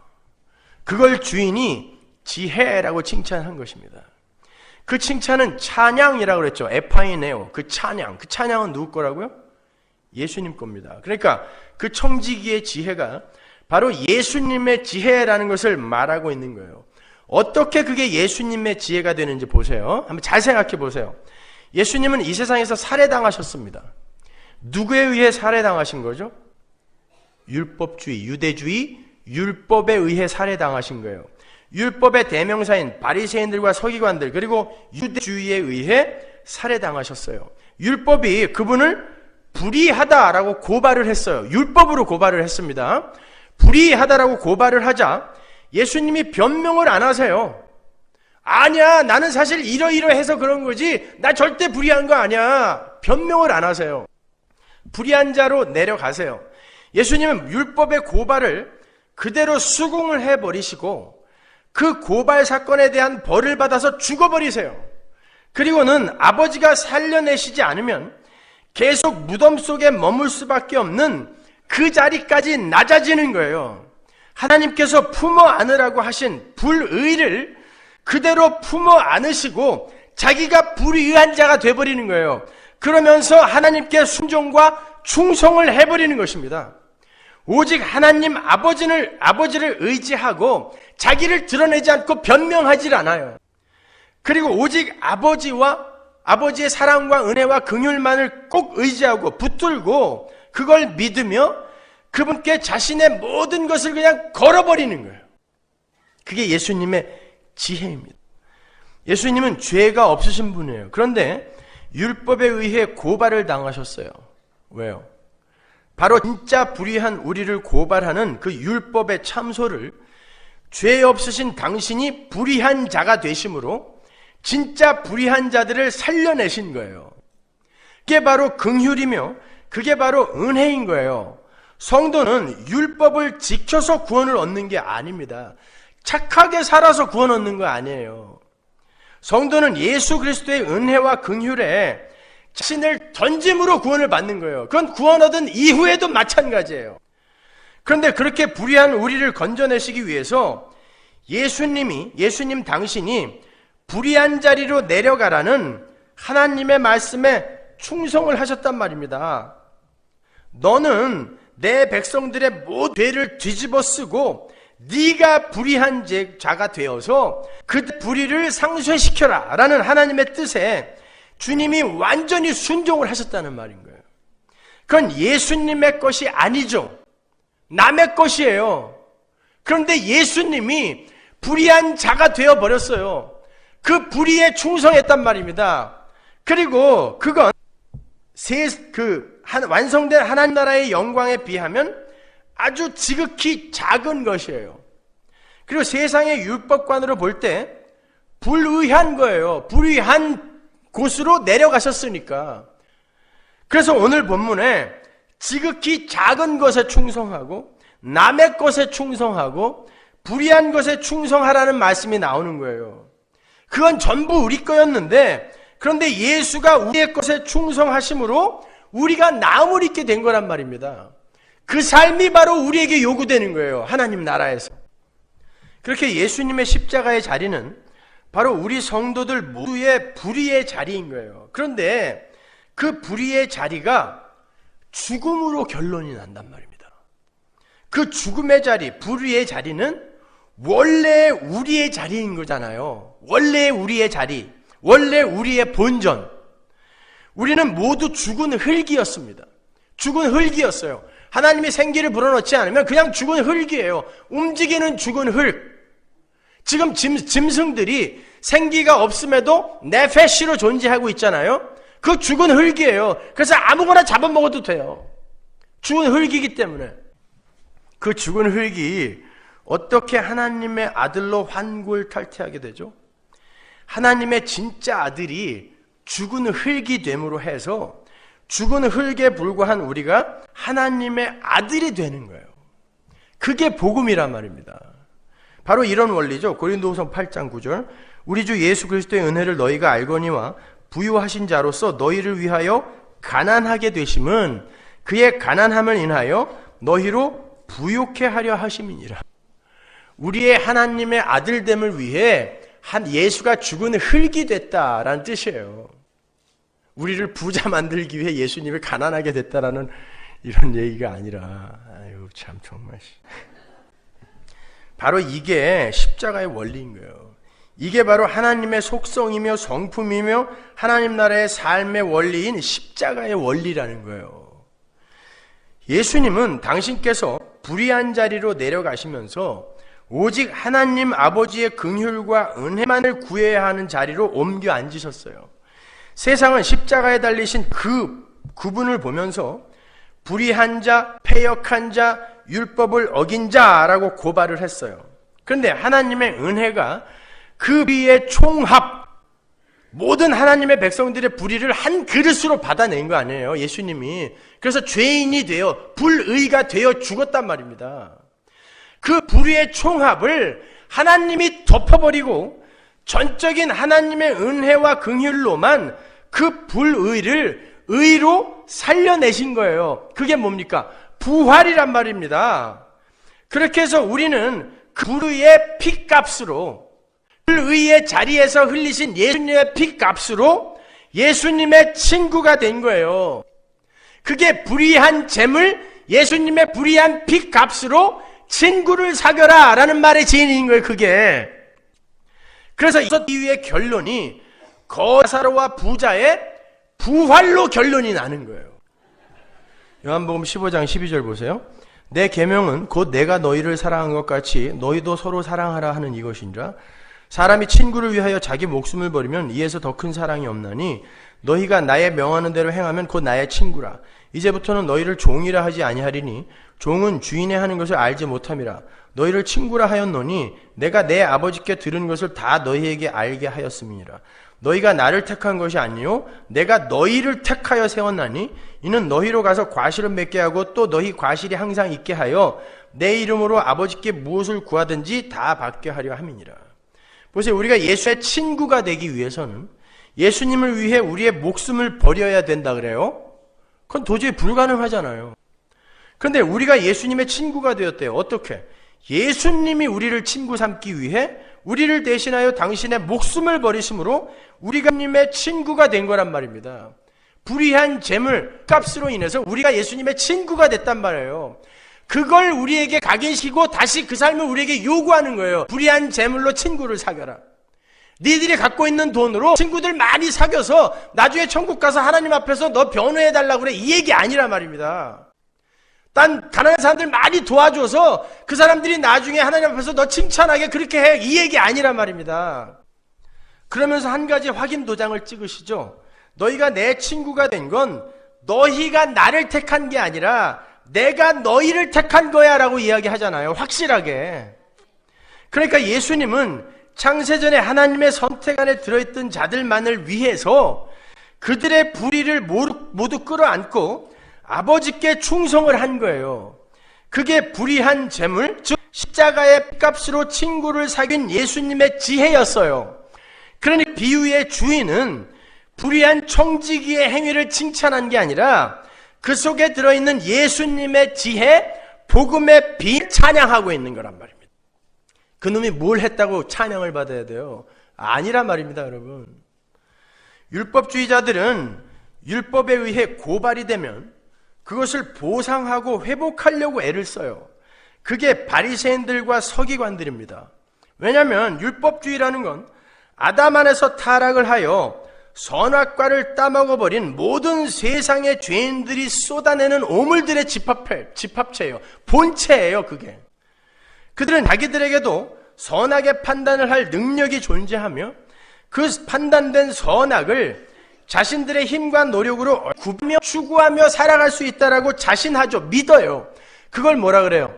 그걸 주인이 지혜라고 칭찬한 것입니다. 그 칭찬은 찬양이라고 그랬죠. 에파이네오. 그 찬양은 누구 거라고요? 예수님 겁니다. 그러니까 그 청지기의 지혜가 바로 예수님의 지혜라는 것을 말하고 있는 거예요. 어떻게 그게 예수님의 지혜가 되는지 보세요. 한번 잘 생각해 보세요. 예수님은 이 세상에서 살해당하셨습니다. 누구에 의해 살해당하신 거죠? 율법주의, 유대주의, 율법에 의해 살해당하신 거예요. 율법의 대명사인 바리새인들과 서기관들 그리고 유대주의에 의해 살해당하셨어요. 율법이 그분을 불의하다라고 고발을 했어요. 율법으로 고발을 했습니다. 불의하다라고 고발을 하자 예수님이 변명을 안 하세요. 아니야, 나는 사실 이러이러해서 그런 거지 나 절대 불의한 거 아니야. 변명을 안 하세요. 불의한 자로 내려가세요. 예수님은 율법의 고발을 그대로 수긍을 해버리시고 그 고발 사건에 대한 벌을 받아서 죽어버리세요. 그리고는 아버지가 살려내시지 않으면 계속 무덤 속에 머물 수밖에 없는 그 자리까지 낮아지는 거예요. 하나님께서 품어 안으라고 하신 불의를 그대로 품어 안으시고 자기가 불의한 자가 돼버리는 거예요. 그러면서 하나님께 순종과 충성을 해버리는 것입니다. 오직 하나님 아버지를 의지하고 자기를 드러내지 않고 변명하지 않아요. 그리고 오직 아버지의 사랑과 은혜와 긍휼만을 꼭 의지하고 붙들고 그걸 믿으며 그분께 자신의 모든 것을 그냥 걸어버리는 거예요. 그게 예수님의 지혜입니다. 예수님은 죄가 없으신 분이에요. 그런데 율법에 의해 고발을 당하셨어요. 왜요? 바로 진짜 불의한 우리를 고발하는 그 율법의 참소를 죄 없으신 당신이 불의한 자가 되심으로 진짜 불의한 자들을 살려내신 거예요. 그게 바로 긍휼이며 그게 바로 은혜인 거예요. 성도는 율법을 지켜서 구원을 얻는 게 아닙니다. 착하게 살아서 구원 얻는 거 아니에요. 성도는 예수 그리스도의 은혜와 긍휼에 자신을 던짐으로 구원을 받는 거예요. 그건 구원 얻은 이후에도 마찬가지예요. 그런데 그렇게 불의한 우리를 건져내시기 위해서 예수님 당신이 불의한 자리로 내려가라는 하나님의 말씀에 충성을 하셨단 말입니다. 너는 내 백성들의 모든 죄를 뒤집어 쓰고 네가 불의한 자가 되어서 그 불의를 상쇄시켜라 라는 하나님의 뜻에 주님이 완전히 순종을 하셨다는 말인 거예요. 그건 예수님의 것이 아니죠. 남의 것이에요. 그런데 예수님이 불의한 자가 되어버렸어요. 그 불의에 충성했단 말입니다. 그리고 그건 완성된 하나님 나라의 영광에 비하면 아주 지극히 작은 것이에요. 그리고 세상의 율법관으로 볼 때 불의한 거예요. 불의한 곳으로 내려가셨으니까. 그래서 오늘 본문에 지극히 작은 것에 충성하고 남의 것에 충성하고 불의한 것에 충성하라는 말씀이 나오는 거예요. 그건 전부 우리 거였는데 그런데 예수가 우리의 것에 충성하심으로 우리가 나음을 입게 된 거란 말입니다. 그 삶이 바로 우리에게 요구되는 거예요. 하나님 나라에서. 그렇게 예수님의 십자가의 자리는 바로 우리 성도들 모두의 불의의 자리인 거예요. 그런데 그 불의의 자리가 죽음으로 결론이 난단 말입니다. 그 죽음의 자리, 불의의 자리는 원래 우리의 자리인 거잖아요. 원래 우리의 자리, 원래 우리의 본전. 우리는 모두 죽은 흙이었습니다. 죽은 흙이었어요. 하나님이 생기를 불어넣지 않으면 그냥 죽은 흙이에요. 움직이는 죽은 흙. 지금 짐승들이 생기가 없음에도 네페시로 존재하고 있잖아요. 그 죽은 흙이에요. 그래서 아무거나 잡아먹어도 돼요. 죽은 흙이기 때문에. 그 죽은 흙이 어떻게 하나님의 아들로 환골탈태하게 되죠? 하나님의 진짜 아들이 죽은 흙이 됨으로 해서 죽은 흙에 불과한 우리가 하나님의 아들이 되는 거예요. 그게 복음이란 말입니다. 바로 이런 원리죠. 고린도후서 8장 9절 우리 주 예수 그리스도의 은혜를 너희가 알거니와 부유하신 자로서 너희를 위하여 가난하게 되심은 그의 가난함을 인하여 너희로 부욕해 하려 하심이니라. 우리의 하나님의 아들됨을 위해 예수가 죽은 흙이 됐다라는 뜻이에요. 우리를 부자 만들기 위해 예수님이 가난하게 됐다라는 이런 얘기가 아니라, 아유 참 정말. 바로 이게 십자가의 원리인 거예요. 이게 바로 하나님의 속성이며 성품이며 하나님 나라의 삶의 원리인 십자가의 원리라는 거예요. 예수님은 당신께서 불의한 자리로 내려가시면서 오직 하나님 아버지의 긍휼과 은혜만을 구해야 하는 자리로 옮겨 앉으셨어요. 세상은 십자가에 달리신 그분을 보면서 불의한 자, 패역한 자, 율법을 어긴 자라고 고발을 했어요. 그런데 하나님의 은혜가 그 불의의 총합, 모든 하나님의 백성들의 불의를 한 그릇으로 받아낸 거 아니에요, 예수님이. 그래서 죄인이 되어 불의가 되어 죽었단 말입니다. 그 불의의 총합을 하나님이 덮어버리고 전적인 하나님의 은혜와 긍휼로만 그 불의를 의로 살려내신 거예요. 그게 뭡니까? 부활이란 말입니다. 그렇게 해서 우리는 그 불의의 피값으로, 불의의 자리에서 흘리신 예수님의 피값으로 예수님의 친구가 된 거예요. 그게 불의한 재물, 예수님의 불의한 피값으로 친구를 사겨라 라는 말의 지인인 거예요. 그게. 그래서 이 위의 결론이 거사로와 부자의 부활로 결론이 나는 거예요. 요한복음 15장 12절 보세요. 내 계명은 곧 내가 너희를 사랑한 것 같이 너희도 서로 사랑하라 하는 이것인라. 사람이 친구를 위하여 자기 목숨을 버리면 이에서 더 큰 사랑이 없나니 너희가 나의 명하는 대로 행하면 곧 나의 친구라. 이제부터는 너희를 종이라 하지 아니하리니 종은 주인의 하는 것을 알지 못함이라. 너희를 친구라 하였노니 내가 내 아버지께 들은 것을 다 너희에게 알게 하였음이니라. 너희가 나를 택한 것이 아니요 내가 너희를 택하여 세웠나니 이는 너희로 가서 과실을 맺게 하고 또 너희 과실이 항상 있게 하여 내 이름으로 아버지께 무엇을 구하든지 다 받게 하려 함이니라. 보세요. 우리가 예수의 친구가 되기 위해서는 예수님을 위해 우리의 목숨을 버려야 된다 그래요? 그건 도저히 불가능하잖아요. 그런데 우리가 예수님의 친구가 되었대요. 어떻게? 예수님이 우리를 친구 삼기 위해 우리를 대신하여 당신의 목숨을 버리심으로 우리가 예수님의 친구가 된 거란 말입니다. 불의한 재물 값으로 인해서 우리가 예수님의 친구가 됐단 말이에요. 그걸 우리에게 각인시키고 다시 그 삶을 우리에게 요구하는 거예요. 불의한 재물로 친구를 사겨라. 니들이 갖고 있는 돈으로 친구들 많이 사겨서 나중에 천국 가서 하나님 앞에서 너 변호해달라고 그래. 이 얘기 아니란 말입니다. 딴 가난한 사람들 많이 도와줘서 그 사람들이 나중에 하나님 앞에서 너 칭찬하게 그렇게 해. 이 얘기 아니란 말입니다. 그러면서 한 가지 확인 도장을 찍으시죠. 너희가 내 친구가 된 건 너희가 나를 택한 게 아니라 내가 너희를 택한 거야 라고 이야기하잖아요. 확실하게. 그러니까 예수님은 창세전에 하나님의 선택 안에 들어있던 자들만을 위해서 그들의 불의를 모두 끌어안고 아버지께 충성을 한 거예요. 그게 불의한 재물, 즉 십자가의 값으로 친구를 사귄 예수님의 지혜였어요. 그러니 비유의 주인은 불의한 청지기의 행위를 칭찬한 게 아니라 그 속에 들어있는 예수님의 지혜, 복음의 비 찬양하고 있는 거란 말입니다. 그놈이 뭘 했다고 찬양을 받아야 돼요? 아니란 말입니다, 여러분. 율법주의자들은 율법에 의해 고발이 되면 그것을 보상하고 회복하려고 애를 써요. 그게 바리새인들과 서기관들입니다. 왜냐하면 율법주의라는 건 아담 안에서 타락을 하여 선악과를 따먹어버린 모든 세상의 죄인들이 쏟아내는 오물들의 집합체예요. 본체예요, 그게. 그들은 자기들에게도 선악의 판단을 할 능력이 존재하며 그 판단된 선악을 자신들의 힘과 노력으로 구비며 추구하며 살아갈 수 있다라고 자신하죠. 믿어요. 그걸 뭐라 그래요?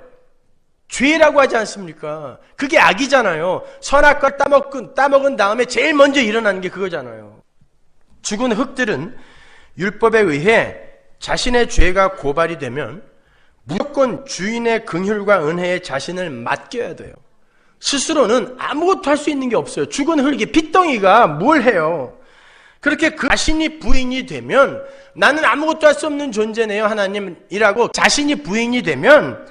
죄라고 하지 않습니까? 그게 악이잖아요. 선악과 따먹은 다음에 제일 먼저 일어나는 게 그거잖아요. 죽은 흙들은 율법에 의해 자신의 죄가 고발이 되면 무조건 주인의 긍휼과 은혜에 자신을 맡겨야 돼요. 스스로는 아무것도 할 수 있는 게 없어요. 죽은 흙이 핏덩이가 뭘 해요? 그렇게 그 자신이 부인이 되면 나는 아무것도 할 수 없는 존재네요, 하나님이라고 자신이 부인이 되면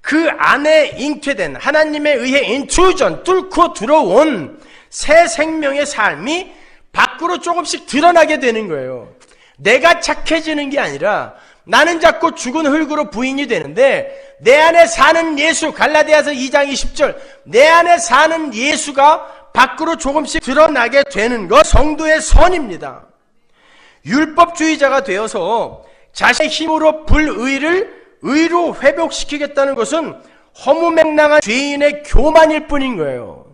그 안에 잉태된 하나님에 의해 인투전, 뚫고 들어온 새 생명의 삶이 밖으로 조금씩 드러나게 되는 거예요. 내가 착해지는 게 아니라 나는 자꾸 죽은 흙으로 부인이 되는데 내 안에 사는 예수, 갈라디아서 2장 20절, 내 안에 사는 예수가 밖으로 조금씩 드러나게 되는 것, 성도의 선입니다. 율법주의자가 되어서 자신의 힘으로 불의를 의로 회복시키겠다는 것은 허무맹랑한 죄인의 교만일 뿐인 거예요.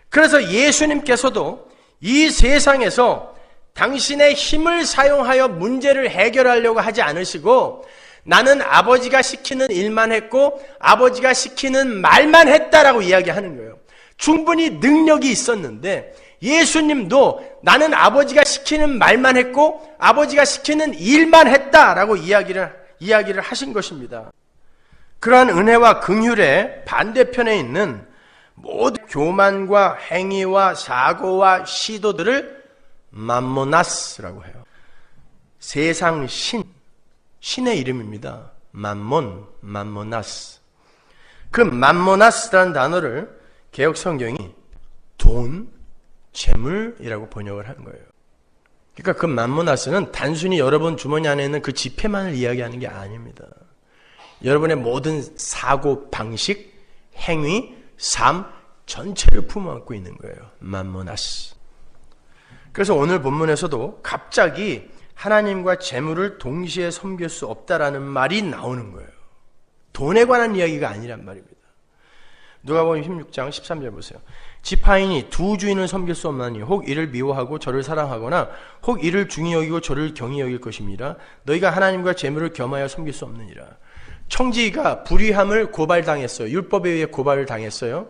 그래서 예수님께서도 이 세상에서 당신의 힘을 사용하여 문제를 해결하려고 하지 않으시고 나는 아버지가 시키는 일만 했고 아버지가 시키는 말만 했다라고 이야기하는 거예요. 충분히 능력이 있었는데 예수님도 나는 아버지가 시키는 말만 했고 아버지가 시키는 일만 했다라고 이야기를 하신 것입니다. 그러한 은혜와 긍휼의 반대편에 있는 모든 교만과 행위와 사고와 시도들을 맘모나스라고 해요. 세상 신의 이름입니다. 맘모나스. 그 맘모나스라는 단어를 개역 성경이 돈, 재물이라고 번역을 하는 거예요. 그러니까 그 맘모나스는 단순히 여러분 주머니 안에 있는 그 지폐만을 이야기하는 게 아닙니다. 여러분의 모든 사고 방식, 행위, 삶 전체를 품어안고 있는 거예요. 맘모나스. 그래서 오늘 본문에서도 갑자기 하나님과 재물을 동시에 섬길 수 없다라는 말이 나오는 거예요. 돈에 관한 이야기가 아니란 말입니다. 누가복음 16장 13절 보세요. 지파인이 두 주인을 섬길 수 없나니 혹 이를 미워하고 저를 사랑하거나 혹 이를 중히 여기고 저를 경히 여길 것입니다. 너희가 하나님과 재물을 겸하여 섬길 수 없느니라. 청지기가 불의함을 고발당했어요. 율법에 의해 고발을 당했어요.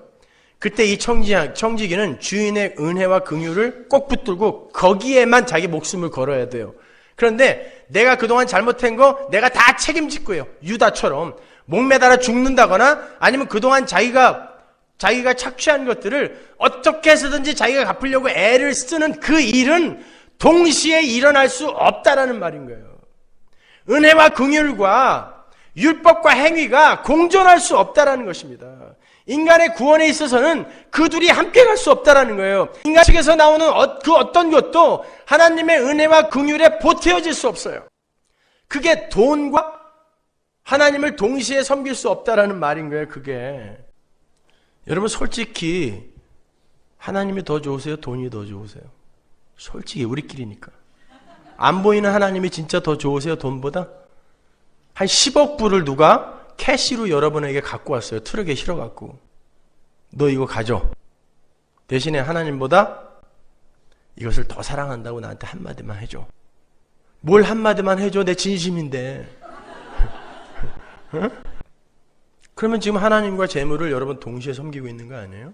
그때 이 청지기는 주인의 은혜와 긍휼을 꼭 붙들고 거기에만 자기 목숨을 걸어야 돼요. 그런데 내가 그동안 잘못한 거 내가 다 책임질 거예요. 유다처럼 목매달아 죽는다거나 아니면 그동안 자기가 착취한 것들을 어떻게 해서든지 자기가 갚으려고 애를 쓰는 그 일은 동시에 일어날 수 없다라는 말인 거예요. 은혜와 긍휼과 율법과 행위가 공존할 수 없다라는 것입니다. 인간의 구원에 있어서는 그 둘이 함께 갈 수 없다라는 거예요. 인간 측에서 나오는 그 어떤 것도 하나님의 은혜와 긍휼에 보태어질 수 없어요. 그게 돈과 하나님을 동시에 섬길 수 없다라는 말인 거예요. 그게 여러분 솔직히 하나님이 더 좋으세요? 돈이 더 좋으세요? 솔직히 우리끼리니까 안 보이는 하나님이 진짜 더 좋으세요? 돈보다? 한 10억 불을 누가 캐시로 여러분에게 갖고 왔어요. 트럭에 실어갖고. 너 이거 가져. 대신에 하나님보다 이것을 더 사랑한다고 나한테 한마디만 해줘. 뭘 한마디만 해줘? 내 진심인데. 응? 그러면 지금 하나님과 재물을 여러분 동시에 섬기고 있는 거 아니에요?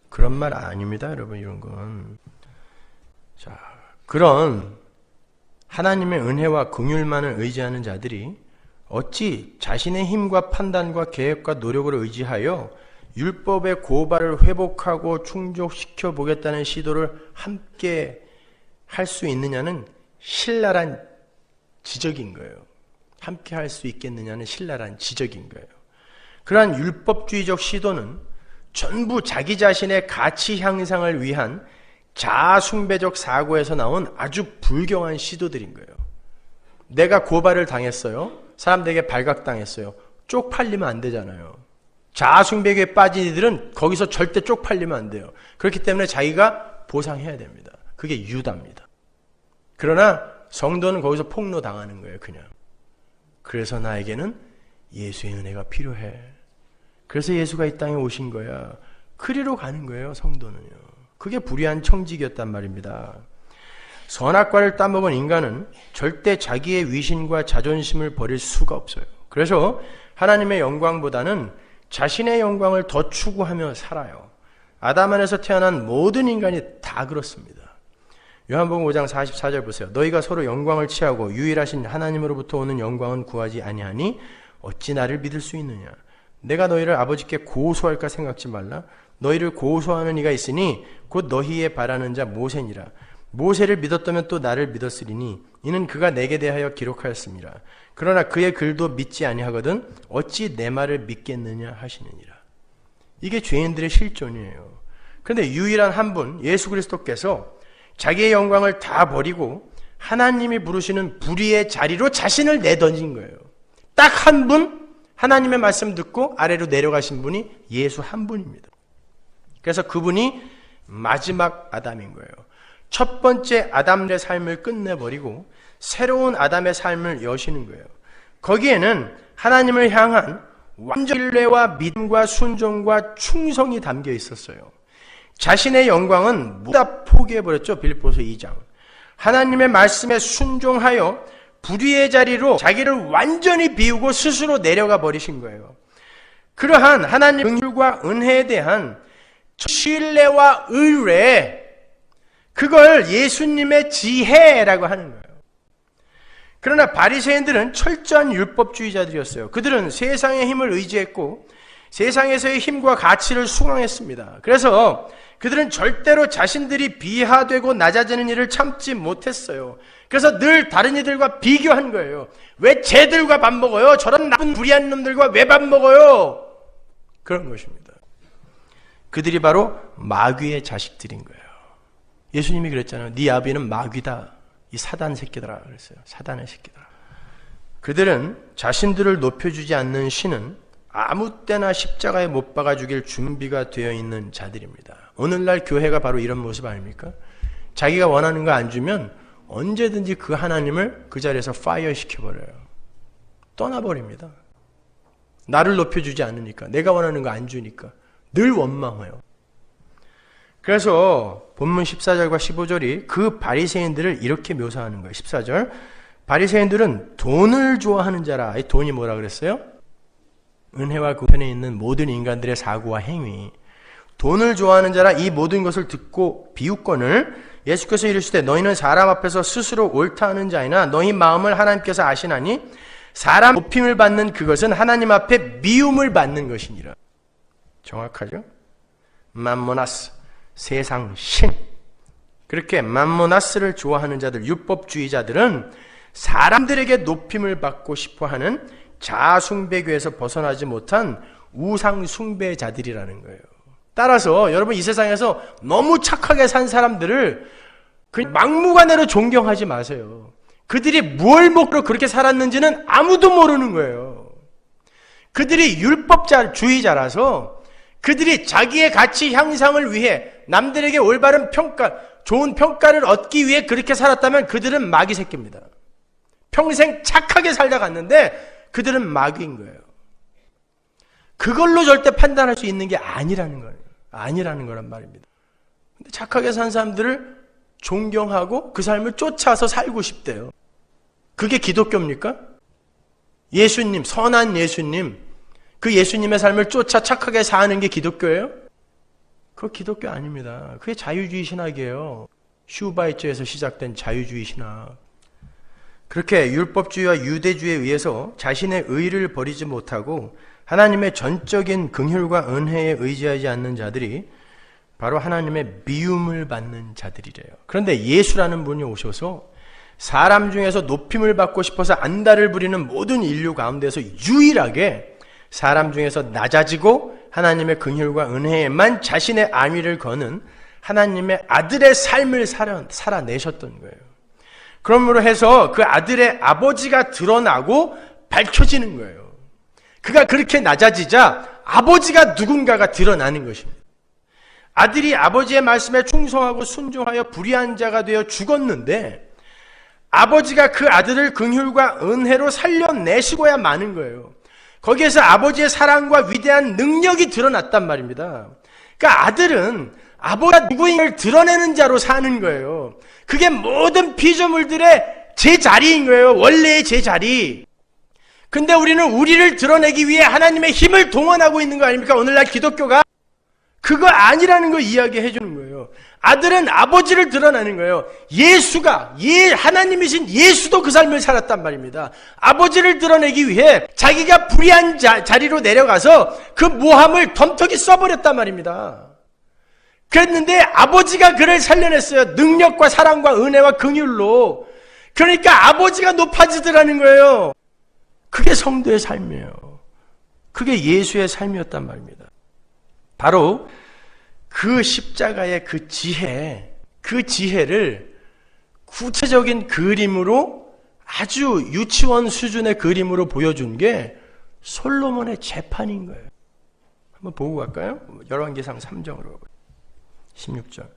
그런 말 아닙니다, 여러분. 이런 건. 자, 그런 하나님의 은혜와 긍휼만을 의지하는 자들이 어찌 자신의 힘과 판단과 계획과 노력을 의지하여 율법의 고발을 회복하고 충족시켜 보겠다는 시도를 함께 할 수 있느냐는 신랄한 지적인 거예요. 함께 할 수 있겠느냐는 신랄한 지적인 거예요. 그러한 율법주의적 시도는 전부 자기 자신의 가치 향상을 위한 자아숭배적 사고에서 나온 아주 불경한 시도들인 거예요. 내가 고발을 당했어요. 사람들에게 발각당했어요. 쪽팔리면 안 되잖아요. 자아숭배에 빠진 이들은 거기서 절대 쪽팔리면 안 돼요. 그렇기 때문에 자기가 보상해야 됩니다. 그게 유다입니다. 그러나 성도는 거기서 폭로당하는 거예요. 그냥. 그래서 나에게는 예수의 은혜가 필요해. 그래서 예수가 이 땅에 오신 거야. 그리로 가는 거예요, 성도는요. 그게 불의한 청직이었단 말입니다. 선악과를 따먹은 인간은 절대 자기의 위신과 자존심을 버릴 수가 없어요. 그래서 하나님의 영광보다는 자신의 영광을 더 추구하며 살아요. 아담 안에서 태어난 모든 인간이 다 그렇습니다. 요한복음 5장 44절 보세요. 너희가 서로 영광을 취하고 유일하신 하나님으로부터 오는 영광은 구하지 아니하니 어찌 나를 믿을 수 있느냐. 내가 너희를 아버지께 고소할까 생각지 말라. 너희를 고소하는 이가 있으니 곧 너희의 바라는 자 모세니라. 모세를 믿었다면 또 나를 믿었으리니 이는 그가 내게 대하여 기록하였습니다. 그러나 그의 글도 믿지 아니하거든 어찌 내 말을 믿겠느냐 하시느니라. 이게 죄인들의 실존이에요. 그런데 유일한 한 분 예수 그리스도께서 자기의 영광을 다 버리고 하나님이 부르시는 불의의 자리로 자신을 내던진 거예요. 딱 한 분, 하나님의 말씀 듣고 아래로 내려가신 분이 예수 한 분입니다. 그래서 그분이 마지막 아담인 거예요. 첫 번째 아담의 삶을 끝내버리고 새로운 아담의 삶을 여시는 거예요. 거기에는 하나님을 향한 완전 신뢰와 믿음과 순종과 충성이 담겨 있었어요. 자신의 영광은 모두 다 포기해버렸죠. 빌립보서 2장. 하나님의 말씀에 순종하여 불의의 자리로 자기를 완전히 비우고 스스로 내려가 버리신 거예요. 그러한 하나님의 긍휼과 은혜에 대한 신뢰와 의뢰, 그걸 예수님의 지혜라고 하는 거예요. 그러나 바리새인들은 철저한 율법주의자들이었어요. 그들은 세상의 힘을 의지했고 세상에서의 힘과 가치를 숭앙했습니다. 그래서 그들은 절대로 자신들이 비하되고 낮아지는 일을 참지 못했어요. 그래서 늘 다른 이들과 비교한 거예요. 왜 쟤들과 밥 먹어요? 저런 나쁜 불의한 놈들과 왜 밥 먹어요? 그런 것입니다. 그들이 바로 마귀의 자식들인 거예요. 예수님이 그랬잖아요. 네 아비는 마귀다. 이 사단 새끼들아 그랬어요. 사단의 새끼들아. 그들은 자신들을 높여주지 않는 신은 아무 때나 십자가에 못 박아 죽일 준비가 되어 있는 자들입니다. 오늘날 교회가 바로 이런 모습 아닙니까? 자기가 원하는 거 안 주면 언제든지 그 하나님을 그 자리에서 파이어 시켜버려요. 떠나버립니다. 나를 높여주지 않으니까, 내가 원하는 거 안 주니까 늘 원망해요. 그래서 본문 14절과 15절이 그 바리새인들을 이렇게 묘사하는 거예요. 14절, 바리새인들은 돈을 좋아하는 자라. 이 돈이 뭐라 그랬어요? 은혜와 그 편에 있는 모든 인간들의 사고와 행위. 돈을 좋아하는 자라 이 모든 것을 듣고 비웃거늘 예수께서 이르시되 너희는 사람 앞에서 스스로 옳다 하는 자이나 너희 마음을 하나님께서 아시나니 사람 높임을 받는 그것은 하나님 앞에 미움을 받는 것이니라. 정확하죠? 맘모나스, 세상 신. 그렇게 맘모나스를 좋아하는 자들, 율법주의자들은 사람들에게 높임을 받고 싶어하는 자아숭배교에서 벗어나지 못한 우상숭배자들이라는 거예요. 따라서 여러분 이 세상에서 너무 착하게 산 사람들을 막무가내로 존경하지 마세요. 그들이 뭘 목표로 그렇게 살았는지는 아무도 모르는 거예요. 그들이 율법주의자라서 그들이 자기의 가치 향상을 위해 남들에게 올바른 평가, 좋은 평가를 얻기 위해 그렇게 살았다면 그들은 마귀 새끼입니다. 평생 착하게 살다 갔는데 그들은 마귀인 거예요. 그걸로 절대 판단할 수 있는 게 아니라는 거예요. 아니라는 거란 말입니다. 근데 착하게 산 사람들을 존경하고 그 삶을 쫓아서 살고 싶대요. 그게 기독교입니까? 예수님, 선한 예수님, 그 예수님의 삶을 쫓아 착하게 사는 게 기독교예요? 그거 기독교 아닙니다. 그게 자유주의 신학이에요. 슈바이처에서 시작된 자유주의 신학. 그렇게 율법주의와 유대주의에 의해서 자신의 의를 버리지 못하고 하나님의 전적인 긍휼과 은혜에 의지하지 않는 자들이 바로 하나님의 미움을 받는 자들이래요. 그런데 예수라는 분이 오셔서 사람 중에서 높임을 받고 싶어서 안달을 부리는 모든 인류 가운데서 유일하게 사람 중에서 낮아지고 하나님의 긍휼과 은혜에만 자신의 안위를 거는 하나님의 아들의 삶을 살아내셨던 거예요. 그러므로 해서 그 아들의 아버지가 드러나고 밝혀지는 거예요. 그가 그렇게 낮아지자 아버지가 누군가가 드러나는 것입니다. 아들이 아버지의 말씀에 충성하고 순종하여 불의한 자가 되어 죽었는데 아버지가 그 아들을 긍휼과 은혜로 살려내시고야 마는 거예요. 거기에서 아버지의 사랑과 위대한 능력이 드러났단 말입니다. 그러니까 아들은 아버지가 누구인가를 드러내는 자로 사는 거예요. 그게 모든 피조물들의 제자리인 거예요. 원래의 제자리. 근데 우리는 우리를 드러내기 위해 하나님의 힘을 동원하고 있는 거 아닙니까? 오늘날 기독교가 그거 아니라는 거 이야기해 주는 거예요. 아들은 아버지를 드러내는 거예요. 예수가, 하나님이신 예수도 그 삶을 살았단 말입니다. 아버지를 드러내기 위해 자기가 불의한 자리로 내려가서 그 모함을 덤터기 써버렸단 말입니다. 그랬는데 아버지가 그를 살려냈어요. 능력과 사랑과 은혜와 긍휼로. 그러니까 아버지가 높아지더라는 거예요. 그게 성도의 삶이에요. 그게 예수의 삶이었단 말입니다. 바로 그 십자가의 그 지혜를 구체적인 그림으로 아주 유치원 수준의 그림으로 보여준 게 솔로몬의 재판인 거예요. 한번 보고 갈까요? 열왕기상 3장으로 16절.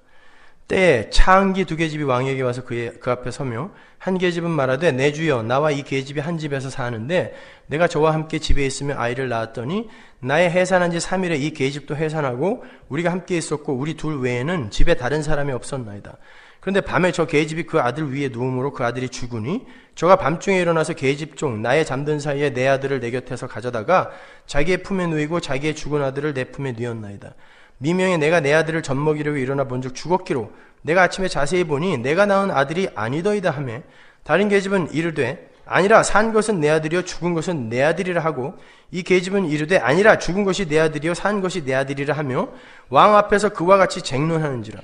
때에 차은기 2계집이 왕에게 와서 그 앞에 서며 한 계집은 말하되 내 주여 나와 이 계집이 한 집에서 사는데 내가 저와 함께 집에 있으며 아이를 낳았더니 나의 해산한 지 3일에 이 계집도 해산하고 우리가 함께 있었고 우리 둘 외에는 집에 다른 사람이 없었나이다. 그런데 밤에 저 계집이 그 아들 위에 누움으로 그 아들이 죽으니 저가 밤중에 일어나서 계집 종 나의 잠든 사이에 내 아들을 내 곁에서 가져다가 자기의 품에 누이고 자기의 죽은 아들을 내 품에 누였나이다. 미명에 내가 내 아들을 젖먹이려고 일어나 본즉 죽었기로 내가 아침에 자세히 보니 내가 낳은 아들이 아니더이다 하매 다른 계집은 이르되 아니라 산 것은 내 아들이요 죽은 것은 내 아들이라 하고 이 계집은 이르되 아니라 죽은 것이 내 아들이요 산 것이 내 아들이라 하며 왕 앞에서 그와 같이 쟁론하는지라.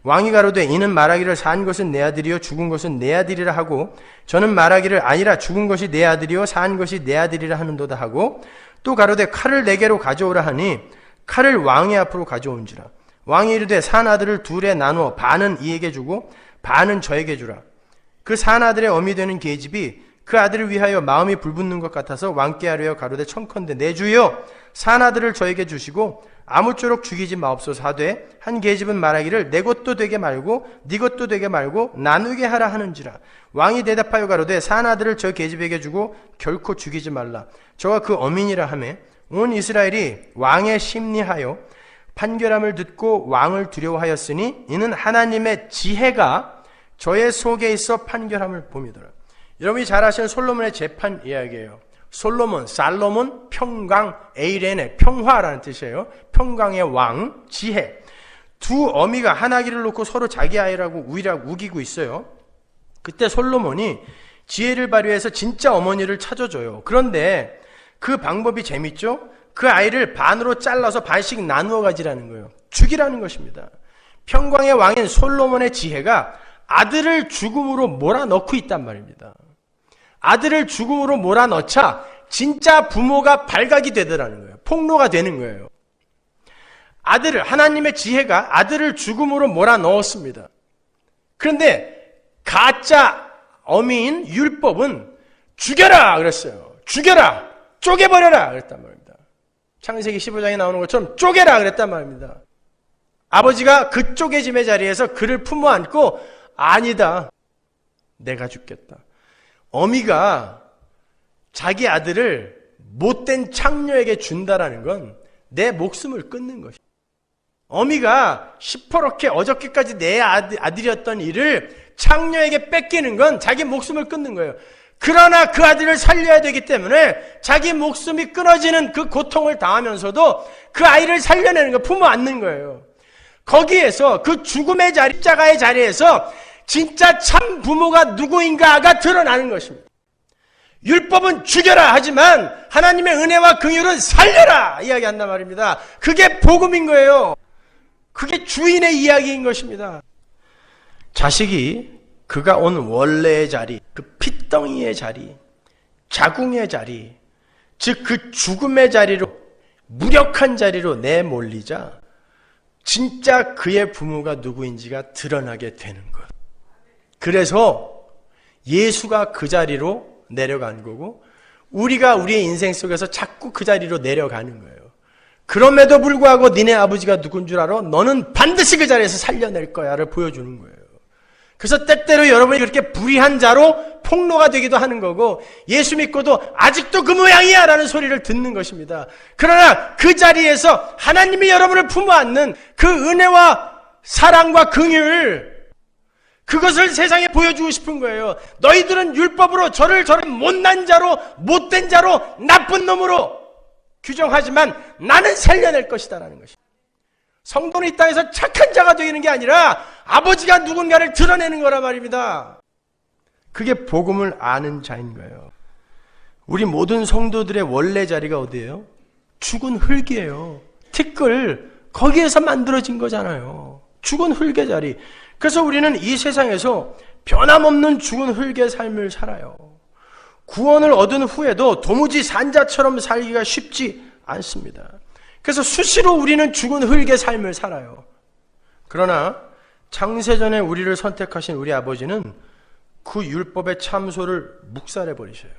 왕이 가로되 이는 말하기를 산 것은 내 아들이요 죽은 것은 내 아들이라 하고 저는 말하기를 아니라 죽은 것이 내 아들이요 산 것이 내 아들이라 하는도다 하고 또 가로되 칼을 내게로 가져오라 하니 칼을 왕의 앞으로 가져온지라. 왕이 이르되 산 아들을 둘에 나누어 반은 이에게 주고 반은 저에게 주라. 그 산 아들의 어미 되는 계집이 그 아들을 위하여 마음이 불붙는 것 같아서 왕께 하려 가로되 청컨대 내 주여 산 아들을 저에게 주시고 아무쪼록 죽이지 마옵소서 하되 한 계집은 말하기를 내 것도 되게 말고 네 것도 되게 말고 나누게 하라 하는지라. 왕이 대답하여 가로되 산 아들을 저 계집에게 주고 결코 죽이지 말라. 저가 그 어민이라 하매 온 이스라엘이 왕의 심리하여 판결함을 듣고 왕을 두려워하였으니 이는 하나님의 지혜가 저의 속에 있어 판결함을 봄이더라. 여러분이 잘 아시는 솔로몬의 재판 이야기예요. 살로몬, 평강, 에이렌의 평화라는 뜻이에요. 평강의 왕, 지혜. 두 어미가 한 아기를 놓고 서로 자기 아이라고 우기고 있어요. 그때 솔로몬이 지혜를 발휘해서 진짜 어머니를 찾아줘요. 그런데 그 방법이 재밌죠? 그 아이를 반으로 잘라서 반씩 나누어 가지라는 거예요. 죽이라는 것입니다. 평강의 왕인 솔로몬의 지혜가 아들을 죽음으로 몰아넣고 있단 말입니다. 아들을 죽음으로 몰아넣자 진짜 부모가 발각이 되더라는 거예요. 폭로가 되는 거예요. 하나님의 지혜가 아들을 죽음으로 몰아넣었습니다. 그런데 가짜 어미인 율법은 죽여라 그랬어요. 죽여라! 쪼개버려라 그랬단 말입니다. 창세기 15장에 나오는 것처럼 쪼개라 그랬단 말입니다. 아버지가 그 쪼개짐의 자리에서 그를 품어 안고 아니다. 내가 죽겠다. 어미가 자기 아들을 못된 창녀에게 준다라는 건 내 목숨을 끊는 것이다. 어미가 시퍼렇게 어저께까지 내 아들이었던 이를 창녀에게 뺏기는 건 자기 목숨을 끊는 거예요. 그러나 그 아들을 살려야 되기 때문에 자기 목숨이 끊어지는 그 고통을 당하면서도 그 아이를 살려내는 거, 품어 안는 거예요. 거기에서 그 죽음의 자리, 십자가의 자리에서 진짜 참 부모가 누구인가가 드러나는 것입니다. 율법은 죽여라 하지만 하나님의 은혜와 긍휼은 살려라 이야기한단 말입니다. 그게 복음인 거예요. 그게 주인의 이야기인 것입니다. 자식이 그가 온 원래의 자리, 그 핏덩이의 자리, 자궁의 자리, 즉 그 죽음의 자리로, 무력한 자리로 내몰리자 진짜 그의 부모가 누구인지가 드러나게 되는 것. 그래서 예수가 그 자리로 내려간 거고 우리가 우리의 인생 속에서 자꾸 그 자리로 내려가는 거예요. 그럼에도 불구하고 니네 아버지가 누군 줄 알아? 너는 반드시 그 자리에서 살려낼 거야를 보여주는 거예요. 그래서 때때로 여러분이 그렇게 불의한 자로 폭로가 되기도 하는 거고 예수 믿고도 아직도 그 모양이야 라는 소리를 듣는 것입니다. 그러나 그 자리에서 하나님이 여러분을 품어안는 그 은혜와 사랑과 긍휼, 그것을 세상에 보여주고 싶은 거예요. 너희들은 율법으로 저를 못난 자로, 못된 자로, 나쁜 놈으로 규정하지만 나는 살려낼 것이다 라는 것입니다. 성도는 이 땅에서 착한 자가 되는 게 아니라 아버지가 누군가를 드러내는 거란 말입니다. 그게 복음을 아는 자인 거예요. 우리 모든 성도들의 원래 자리가 어디예요? 죽은 흙이에요. 티끌, 거기에서 만들어진 거잖아요. 죽은 흙의 자리. 그래서 우리는 이 세상에서 변함없는 죽은 흙의 삶을 살아요. 구원을 얻은 후에도 도무지 산자처럼 살기가 쉽지 않습니다. 그래서 수시로 우리는 죽은 흙의 삶을 살아요. 그러나 창세전에 우리를 선택하신 우리 아버지는 그 율법의 참소를 묵살해 버리셔요.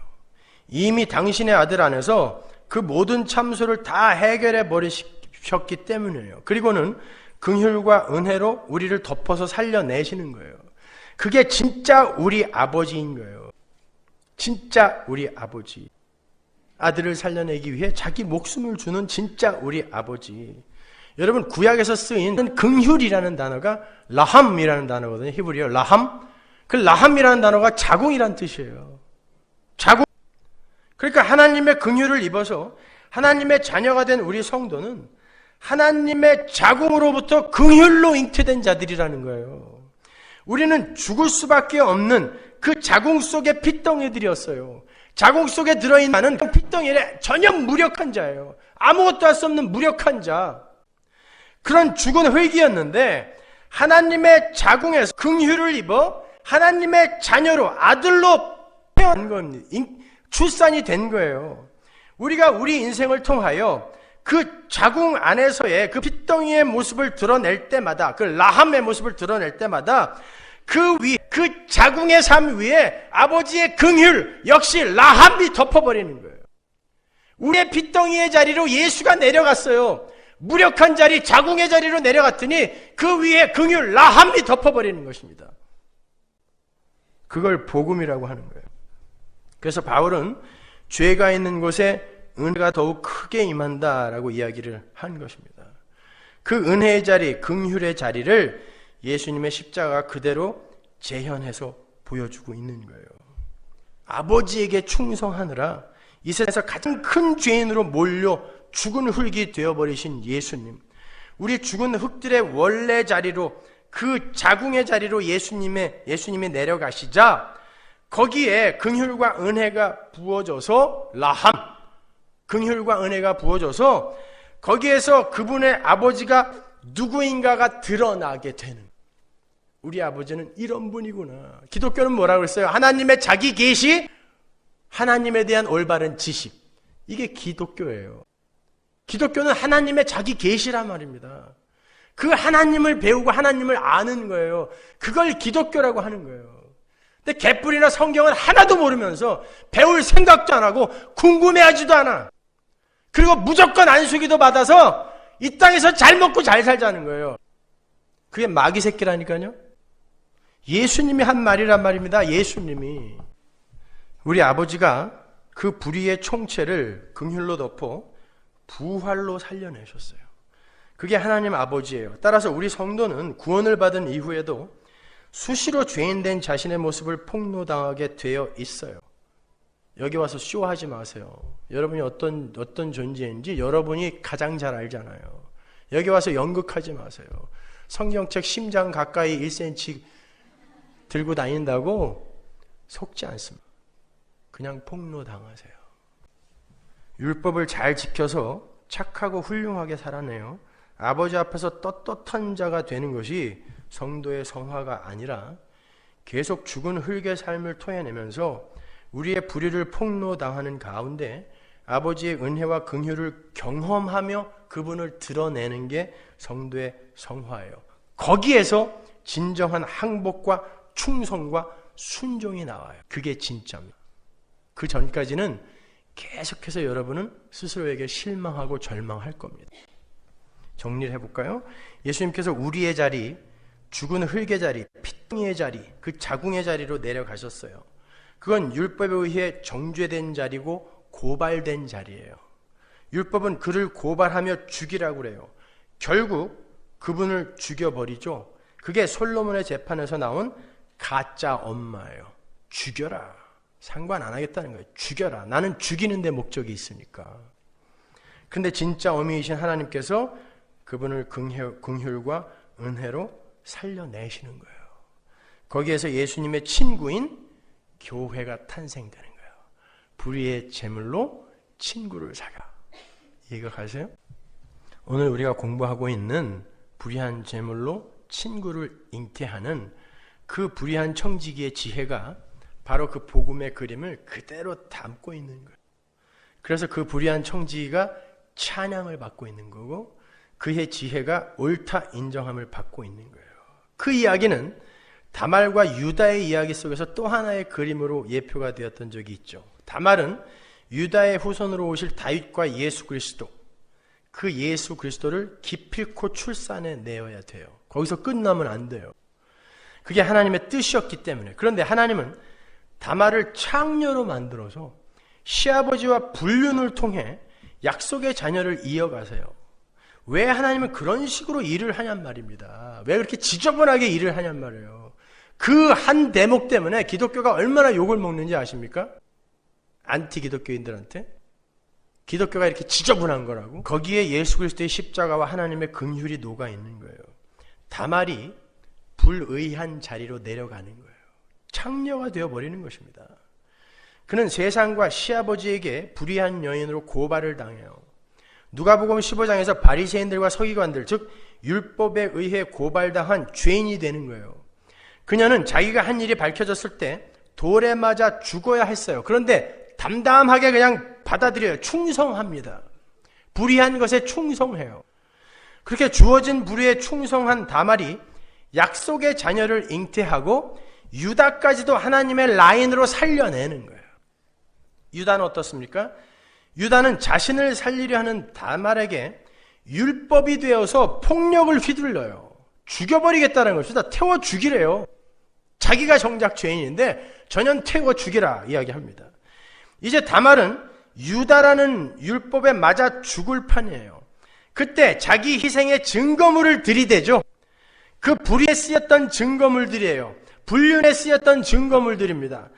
이미 당신의 아들 안에서 그 모든 참소를 다 해결해 버리셨기 때문이에요. 그리고는 긍휼과 은혜로 우리를 덮어서 살려내시는 거예요. 그게 진짜 우리 아버지인 거예요. 진짜 우리 아버지. 아들을 살려내기 위해 자기 목숨을 주는 진짜 우리 아버지. 여러분, 구약에서 쓰인 긍휼이라는 단어가 라함이라는 단어거든요. 히브리어 라함. 그 라함이라는 단어가 자궁이란 뜻이에요. 자궁. 그러니까 하나님의 긍휼을 입어서 하나님의 자녀가 된 우리 성도는 하나님의 자궁으로부터 긍휼로 잉태된 자들이라는 거예요. 우리는 죽을 수밖에 없는 그 자궁 속의 핏덩이들이었어요. 자궁 속에 들어있는 핏덩이에 전혀 무력한 자예요. 아무것도 할 수 없는 무력한 자. 그런 죽은 흙이었는데 하나님의 자궁에서 긍휼을 입어 하나님의 자녀로 아들로 태어난 건 출산이 된 거예요. 우리가 우리 인생을 통하여 그 자궁 안에서의 그 핏덩이의 모습을 드러낼 때마다, 그 라함의 모습을 드러낼 때마다 그 자궁의 삶 위에 아버지의 긍휼 역시 라함이 덮어버리는 거예요. 우리의 핏덩이의 자리로 예수가 내려갔어요. 무력한 자리, 자궁의 자리로 내려갔더니 그 위에 긍휼 라함이 덮어버리는 것입니다. 그걸 복음이라고 하는 거예요. 그래서 바울은 죄가 있는 곳에 은혜가 더욱 크게 임한다라고 이야기를 한 것입니다. 그 은혜의 자리, 긍휼의 자리를 예수님의 십자가가 그대로 재현해서 보여주고 있는 거예요. 아버지에게 충성하느라 이 세상에서 가장 큰 죄인으로 몰려 죽은 흙이 되어버리신 예수님, 우리 죽은 흙들의 원래 자리로, 그 자궁의 자리로 예수님이 내려가시자 거기에 긍휼과 은혜가 부어져서 라함, 긍휼과 은혜가 부어져서 거기에서 그분의 아버지가 누구인가가 드러나게 되는, 우리 아버지는 이런 분이구나. 기독교는 뭐라고 했어요? 하나님의 자기 계시, 하나님에 대한 올바른 지식. 이게 기독교예요. 기독교는 하나님의 자기 계시란 말입니다. 그 하나님을 배우고 하나님을 아는 거예요. 그걸 기독교라고 하는 거예요. 근데 개뿔이나 성경은 하나도 모르면서 배울 생각도 안 하고 궁금해하지도 않아. 그리고 무조건 안수기도 받아서 이 땅에서 잘 먹고 잘 살자는 거예요. 그게 마귀 새끼라니까요. 예수님이 한 말이란 말입니다. 예수님이. 우리 아버지가 그 불의의 총체를 긍휼로 덮어 부활로 살려내셨어요. 그게 하나님 아버지예요. 따라서 우리 성도는 구원을 받은 이후에도 수시로 죄인된 자신의 모습을 폭로당하게 되어 있어요. 여기 와서 쇼하지 마세요. 여러분이 어떤 존재인지 여러분이 가장 잘 알잖아요. 여기 와서 연극하지 마세요. 성경책 심장 가까이 1cm 들고 다닌다고 속지 않습니다. 그냥 폭로당하세요. 율법을 잘 지켜서 착하고 훌륭하게 살아내요. 아버지 앞에서 떳떳한 자가 되는 것이 성도의 성화가 아니라 계속 죽은 흙의 삶을 토해내면서 우리의 불의를 폭로당하는 가운데 아버지의 은혜와 긍휼을 경험하며 그분을 드러내는 게 성도의 성화예요. 거기에서 진정한 항복과 충성과 순종이 나와요. 그게 진짜입니다. 그 전까지는 계속해서 여러분은 스스로에게 실망하고 절망할 겁니다. 정리를 해볼까요? 예수님께서 우리의 자리, 죽은 흙의 자리, 핏덩이 의 자리, 그 자궁의 자리로 내려가셨어요. 그건 율법에 의해 정죄된 자리고 고발된 자리예요. 율법은 그를 고발하며 죽이라고 그래요. 결국 그분을 죽여버리죠. 그게 솔로몬의 재판에서 나온 가짜 엄마예요. 죽여라. 상관 안 하겠다는 거예요. 죽여라. 나는 죽이는 데 목적이 있으니까. 근데 진짜 어미이신 하나님께서 그분을 긍휼과 은혜로 살려내시는 거예요. 거기에서 예수님의 친구인 교회가 탄생되는 거예요. 불의의 제물로 친구를 사가. 이해가 가세요? 오늘 우리가 공부하고 있는 불의한 제물로 친구를 잉태하는 그 불의한 청지기의 지혜가 바로 그 복음의 그림을 그대로 담고 있는 거예요. 그래서 그 불의한 청지기가 찬양을 받고 있는 거고 그의 지혜가 옳다 인정함을 받고 있는 거예요. 그 이야기는 다말과 유다의 이야기 속에서 또 하나의 그림으로 예표가 되었던 적이 있죠. 다말은 유다의 후손으로 오실 다윗과 예수 그리스도, 그 예수 그리스도를 기필코 출산해 내어야 돼요. 거기서 끝나면 안 돼요. 그게 하나님의 뜻이었기 때문에. 그런데 하나님은 다말을 창녀로 만들어서 시아버지와 불륜을 통해 약속의 자녀를 이어가세요. 왜 하나님은 그런 식으로 일을 하냔 말입니다. 왜 그렇게 지저분하게 일을 하냔 말이에요. 그 한 대목 때문에 기독교가 얼마나 욕을 먹는지 아십니까? 안티 기독교인들한테. 기독교가 이렇게 지저분한 거라고. 거기에 예수 그리스도의 십자가와 하나님의 긍휼이 녹아 있는 거예요. 다말이 불의한 자리로 내려가는 거예요. 창녀가 되어버리는 것입니다. 그는 세상과 시아버지에게 불의한 여인으로 고발을 당해요. 누가복음 15장에서 바리새인들과 서기관들, 즉 율법에 의해 고발당한 죄인이 되는 거예요. 그녀는 자기가 한 일이 밝혀졌을 때 돌에 맞아 죽어야 했어요. 그런데 담담하게 그냥 받아들여요. 충성합니다. 불의한 것에 충성해요. 그렇게 주어진 불의에 충성한 다말이 약속의 자녀를 잉태하고 유다까지도 하나님의 라인으로 살려내는 거예요. 유다는 어떻습니까? 유다는 자신을 살리려 하는 다말에게 율법이 되어서 폭력을 휘둘러요. 죽여버리겠다는 것이다. 태워 죽이래요. 자기가 정작 죄인인데 전혀 태워 죽이라 이야기합니다. 이제 다말은 유다라는 율법에 맞아 죽을 판이에요. 그때 자기 희생의 증거물을 들이대죠. 그 불의에 쓰였던 증거물들이에요. 불륜에 쓰였던 증거물들입니다.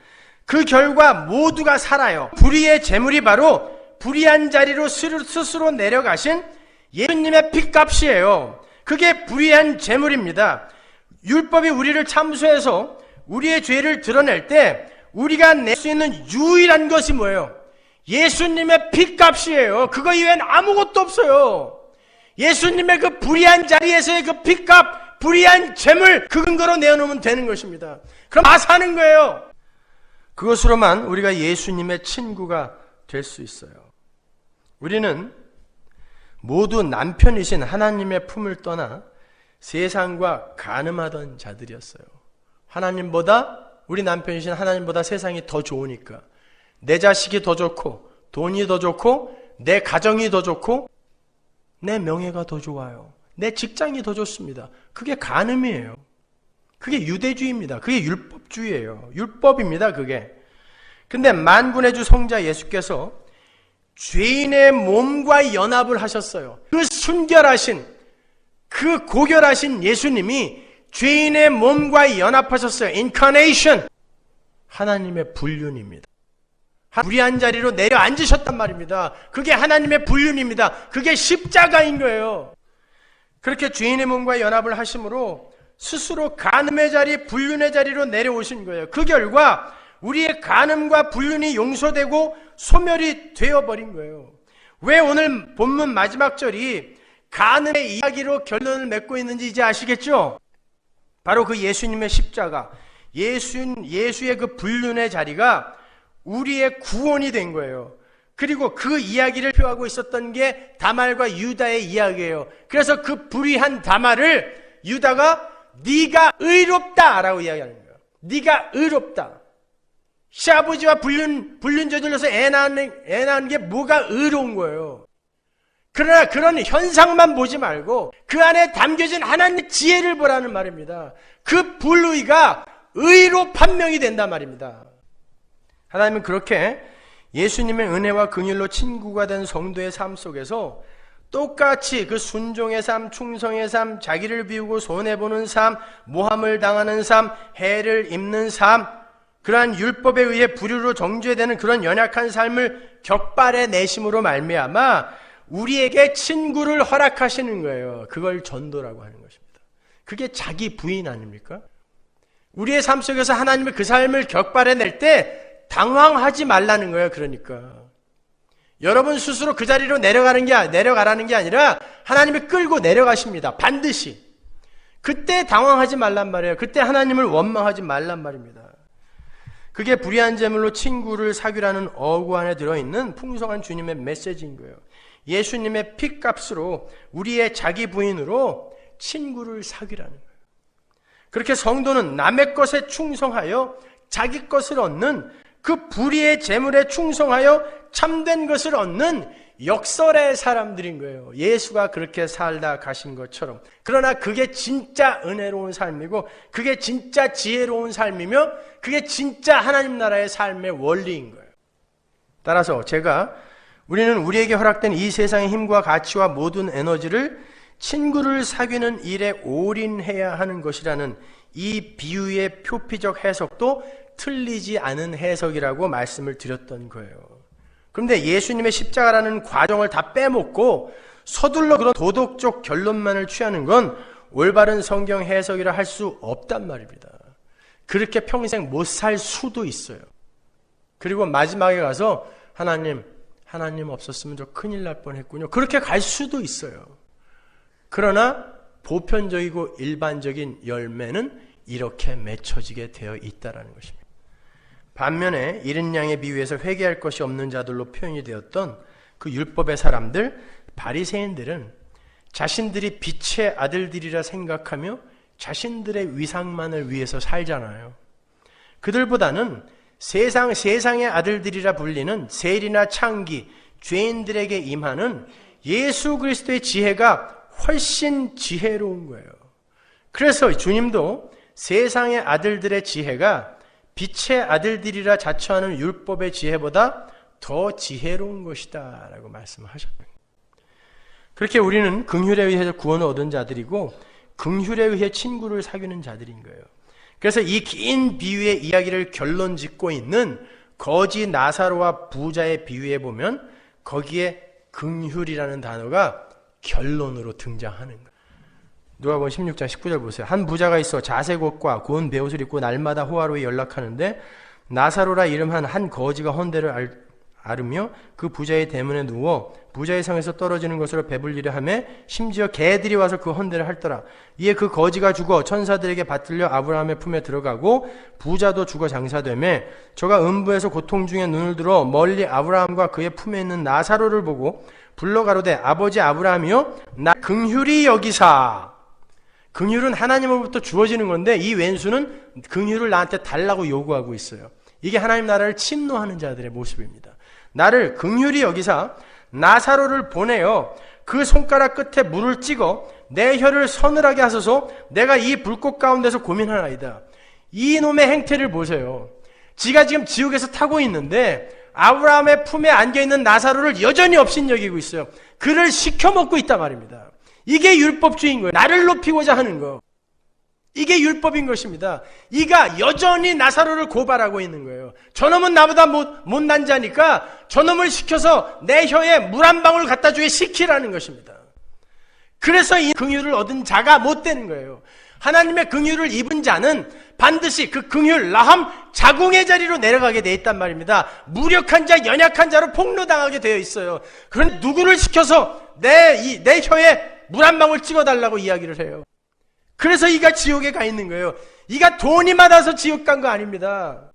그 결과 모두가 살아요. 불의의 제물이 바로 불의한 자리로 스스로 내려가신 예수님의 핏값이에요. 그게 불의한 제물입니다. 율법이 우리를 참수해서 우리의 죄를 드러낼 때 우리가 낼 수 있는 유일한 것이 뭐예요? 예수님의 핏값이에요. 그거 이외엔 아무것도 없어요. 예수님의 그 불의한 자리에서의 그 핏값, 불의한 제물, 그 근거로 내어놓으면 되는 것입니다. 그럼 다 사는 거예요. 그것으로만 우리가 예수님의 친구가 될 수 있어요. 우리는 모두 남편이신 하나님의 품을 떠나 세상과 간음하던 자들이었어요. 우리 남편이신 하나님보다 세상이 더 좋으니까 내 자식이 더 좋고 돈이 더 좋고 내 가정이 더 좋고 내 명예가 더 좋아요. 내 직장이 더 좋습니다. 그게 간음이에요. 그게 유대주의입니다. 그게 율법주의예요. 율법입니다. 그게. 근데 만군의 주 성자 예수께서 죄인의 몸과 연합을 하셨어요. 그 순결하신, 그 고결하신 예수님이 죄인의 몸과 연합하셨어요. 인카네이션. 하나님의 불륜입니다. 불의한 자리로 내려앉으셨단 말입니다. 그게 하나님의 불륜입니다. 그게 십자가인 거예요. 그렇게 죄인의 몸과 연합을 하심으로 스스로 간음의 자리, 불륜의 자리로 내려오신 거예요. 그 결과 우리의 간음과 불륜이 용서되고 소멸이 되어버린 거예요. 왜 오늘 본문 마지막 절이 간음의 이야기로 결론을 맺고 있는지 이제 아시겠죠? 바로 그 예수님의 십자가, 예수의 그 불륜의 자리가 우리의 구원이 된 거예요. 그리고 그 이야기를 표하고 있었던 게 다말과 유다의 이야기예요. 그래서 그 불의한 다말을 유다가 네가 의롭다라고 이야기하는 거예요. 네가 의롭다. 시아버지와 불륜 저질러서 애 낳은 게 뭐가 의로운 거예요. 그러나 그런 현상만 보지 말고 그 안에 담겨진 하나님의 지혜를 보라는 말입니다. 그 불의가 의로 판명이 된단 말입니다. 하나님은 그렇게 예수님의 은혜와 긍휼로 친구가 된 성도의 삶 속에서 똑같이 그 순종의 삶, 충성의 삶, 자기를 비우고 손해보는 삶, 모함을 당하는 삶, 해를 입는 삶, 그러한 율법에 의해 불의로 정죄되는 그런 연약한 삶을 격발해 내심으로 말미암아 우리에게 친구를 허락하시는 거예요. 그걸 전도라고 하는 것입니다. 그게 자기 부인 아닙니까? 우리의 삶 속에서 하나님의 그 삶을 격발해 낼 때 당황하지 말라는 거예요. 그러니까 여러분 스스로 그 자리로 내려가라는 게 아니라 하나님이 끌고 내려가십니다. 반드시. 그때 당황하지 말란 말이에요. 그때 하나님을 원망하지 말란 말입니다. 그게 불의한 제물로 친구를 사귀라는 어구 안에 들어있는 풍성한 주님의 메시지인 거예요. 예수님의 핏값으로 우리의 자기 부인으로 친구를 사귀라는 거예요. 그렇게 성도는 남의 것에 충성하여 자기 것을 얻는 그 불의의 제물에 충성하여 참된 것을 얻는 역설의 사람들인 거예요. 예수가 그렇게 살다 가신 것처럼. 그러나 그게 진짜 은혜로운 삶이고 그게 진짜 지혜로운 삶이며 그게 진짜 하나님 나라의 삶의 원리인 거예요. 따라서 우리는 우리에게 허락된 이 세상의 힘과 가치와 모든 에너지를 친구를 사귀는 일에 올인해야 하는 것이라는 이 비유의 표피적 해석도 틀리지 않은 해석이라고 말씀을 드렸던 거예요. 그런데 예수님의 십자가라는 과정을 다 빼먹고 서둘러 그런 도덕적 결론만을 취하는 건 올바른 성경 해석이라 할 수 없단 말입니다. 그렇게 평생 못 살 수도 있어요. 그리고 마지막에 가서 하나님 없었으면 저 큰일 날 뻔했군요. 그렇게 갈 수도 있어요. 그러나 보편적이고 일반적인 열매는 이렇게 맺혀지게 되어 있다는 것입니다. 반면에 이른 양의 비유에서 회개할 것이 없는 자들로 표현이 되었던 그 율법의 사람들, 바리새인들은 자신들이 빛의 아들들이라 생각하며 자신들의 위상만을 위해서 살잖아요. 그들보다는 세상의 아들들이라 불리는 세리나 창기, 죄인들에게 임하는 예수 그리스도의 지혜가 훨씬 지혜로운 거예요. 그래서 주님도 세상의 아들들의 지혜가 빛의 아들들이라 자처하는 율법의 지혜보다 더 지혜로운 것이다 라고 말씀하셨어요. 그렇게 우리는 긍휼에 의해서 구원을 얻은 자들이고 긍휼에 의해 친구를 사귀는 자들인 거예요. 그래서 이 긴 비유의 이야기를 결론 짓고 있는 거지 나사로와 부자의 비유에 보면 거기에 긍휼이라는 단어가 결론으로 등장하는 거예요. 누가복음 16장 19절 보세요. 한 부자가 있어 자색 옷과 고운 베옷을 입고 날마다 호화로이 연락하는데 나사로라 이름한 한 거지가 헌대를 앓으며 그 부자의 대문에 누워 부자의 상에서 떨어지는 것으로 배불리려 하며 심지어 개들이 와서 그 헌대를 핥더라. 이에 그 거지가 죽어 천사들에게 받들려 아브라함의 품에 들어가고 부자도 죽어 장사되며 저가 음부에서 고통 중에 눈을 들어 멀리 아브라함과 그의 품에 있는 나사로를 보고 불러 가로되 아버지 아브라함이여 나 긍휼히 여기사. 긍휼은 하나님으로부터 주어지는 건데 이 왼수는 긍휼을 나한테 달라고 요구하고 있어요. 이게 하나님 나라를 침노하는 자들의 모습입니다. 나를 긍휼히 여기사 나사로를 보내어 그 손가락 끝에 물을 찍어 내 혀를 서늘하게 하소서. 내가 이 불꽃 가운데서 고민하나이다. 이 놈의 행태를 보세요. 지가 지금 지옥에서 타고 있는데 아브라함의 품에 안겨있는 나사로를 여전히 업신여기고 있어요. 그를 시켜먹고 있단 말입니다. 이게 율법주의인 거예요. 나를 높이고자 하는 거. 이게 율법인 것입니다. 이가 여전히 나사로를 고발하고 있는 거예요. 저놈은 나보다 못난 자니까 저놈을 시켜서 내 혀에 물 한 방울 갖다 주게 시키라는 것입니다. 그래서 이 긍휼을 얻은 자가 못 되는 거예요. 하나님의 긍휼을 입은 자는 반드시 그 긍휼, 라함, 자궁의 자리로 내려가게 돼 있단 말입니다. 무력한 자, 연약한 자로 폭로당하게 되어 있어요. 그런데 누구를 시켜서 내 혀에 물 한 방울 찍어달라고 이야기를 해요. 그래서 이가 지옥에 가 있는 거예요. 이가 돈이 많아서 지옥 간 거 아닙니다.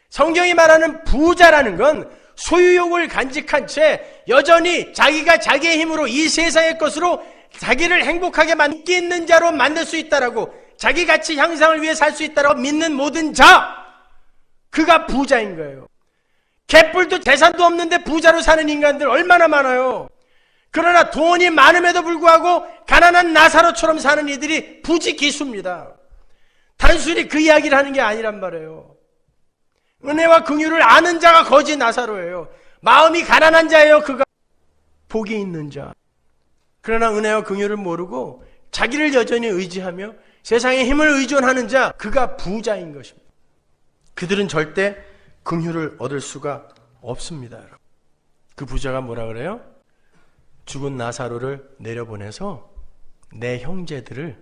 성경이 말하는 부자라는 건 소유욕을 간직한 채 여전히 자기가 자기의 힘으로 이 세상의 것으로 자기를 행복하게 만기 있는 자로 만들 수 있다라고, 자기 가치 향상을 위해 살 수 있다라고 믿는 모든 자, 그가 부자인 거예요. 개뿔도 재산도 없는데 부자로 사는 인간들 얼마나 많아요. 그러나 돈이 많음에도 불구하고 가난한 나사로처럼 사는 이들이 부지기수입니다. 단순히 그 이야기를 하는 게 아니란 말이에요. 은혜와 긍휼을 아는 자가 거지 나사로예요. 마음이 가난한 자예요. 그가 복이 있는 자. 그러나 은혜와 긍휼을 모르고 자기를 여전히 의지하며 세상의 힘을 의존하는 자, 그가 부자인 것입니다. 그들은 절대 긍휼을 얻을 수가 없습니다. 여러분. 그 부자가 뭐라 그래요? 죽은 나사로를 내려보내서 내 형제들을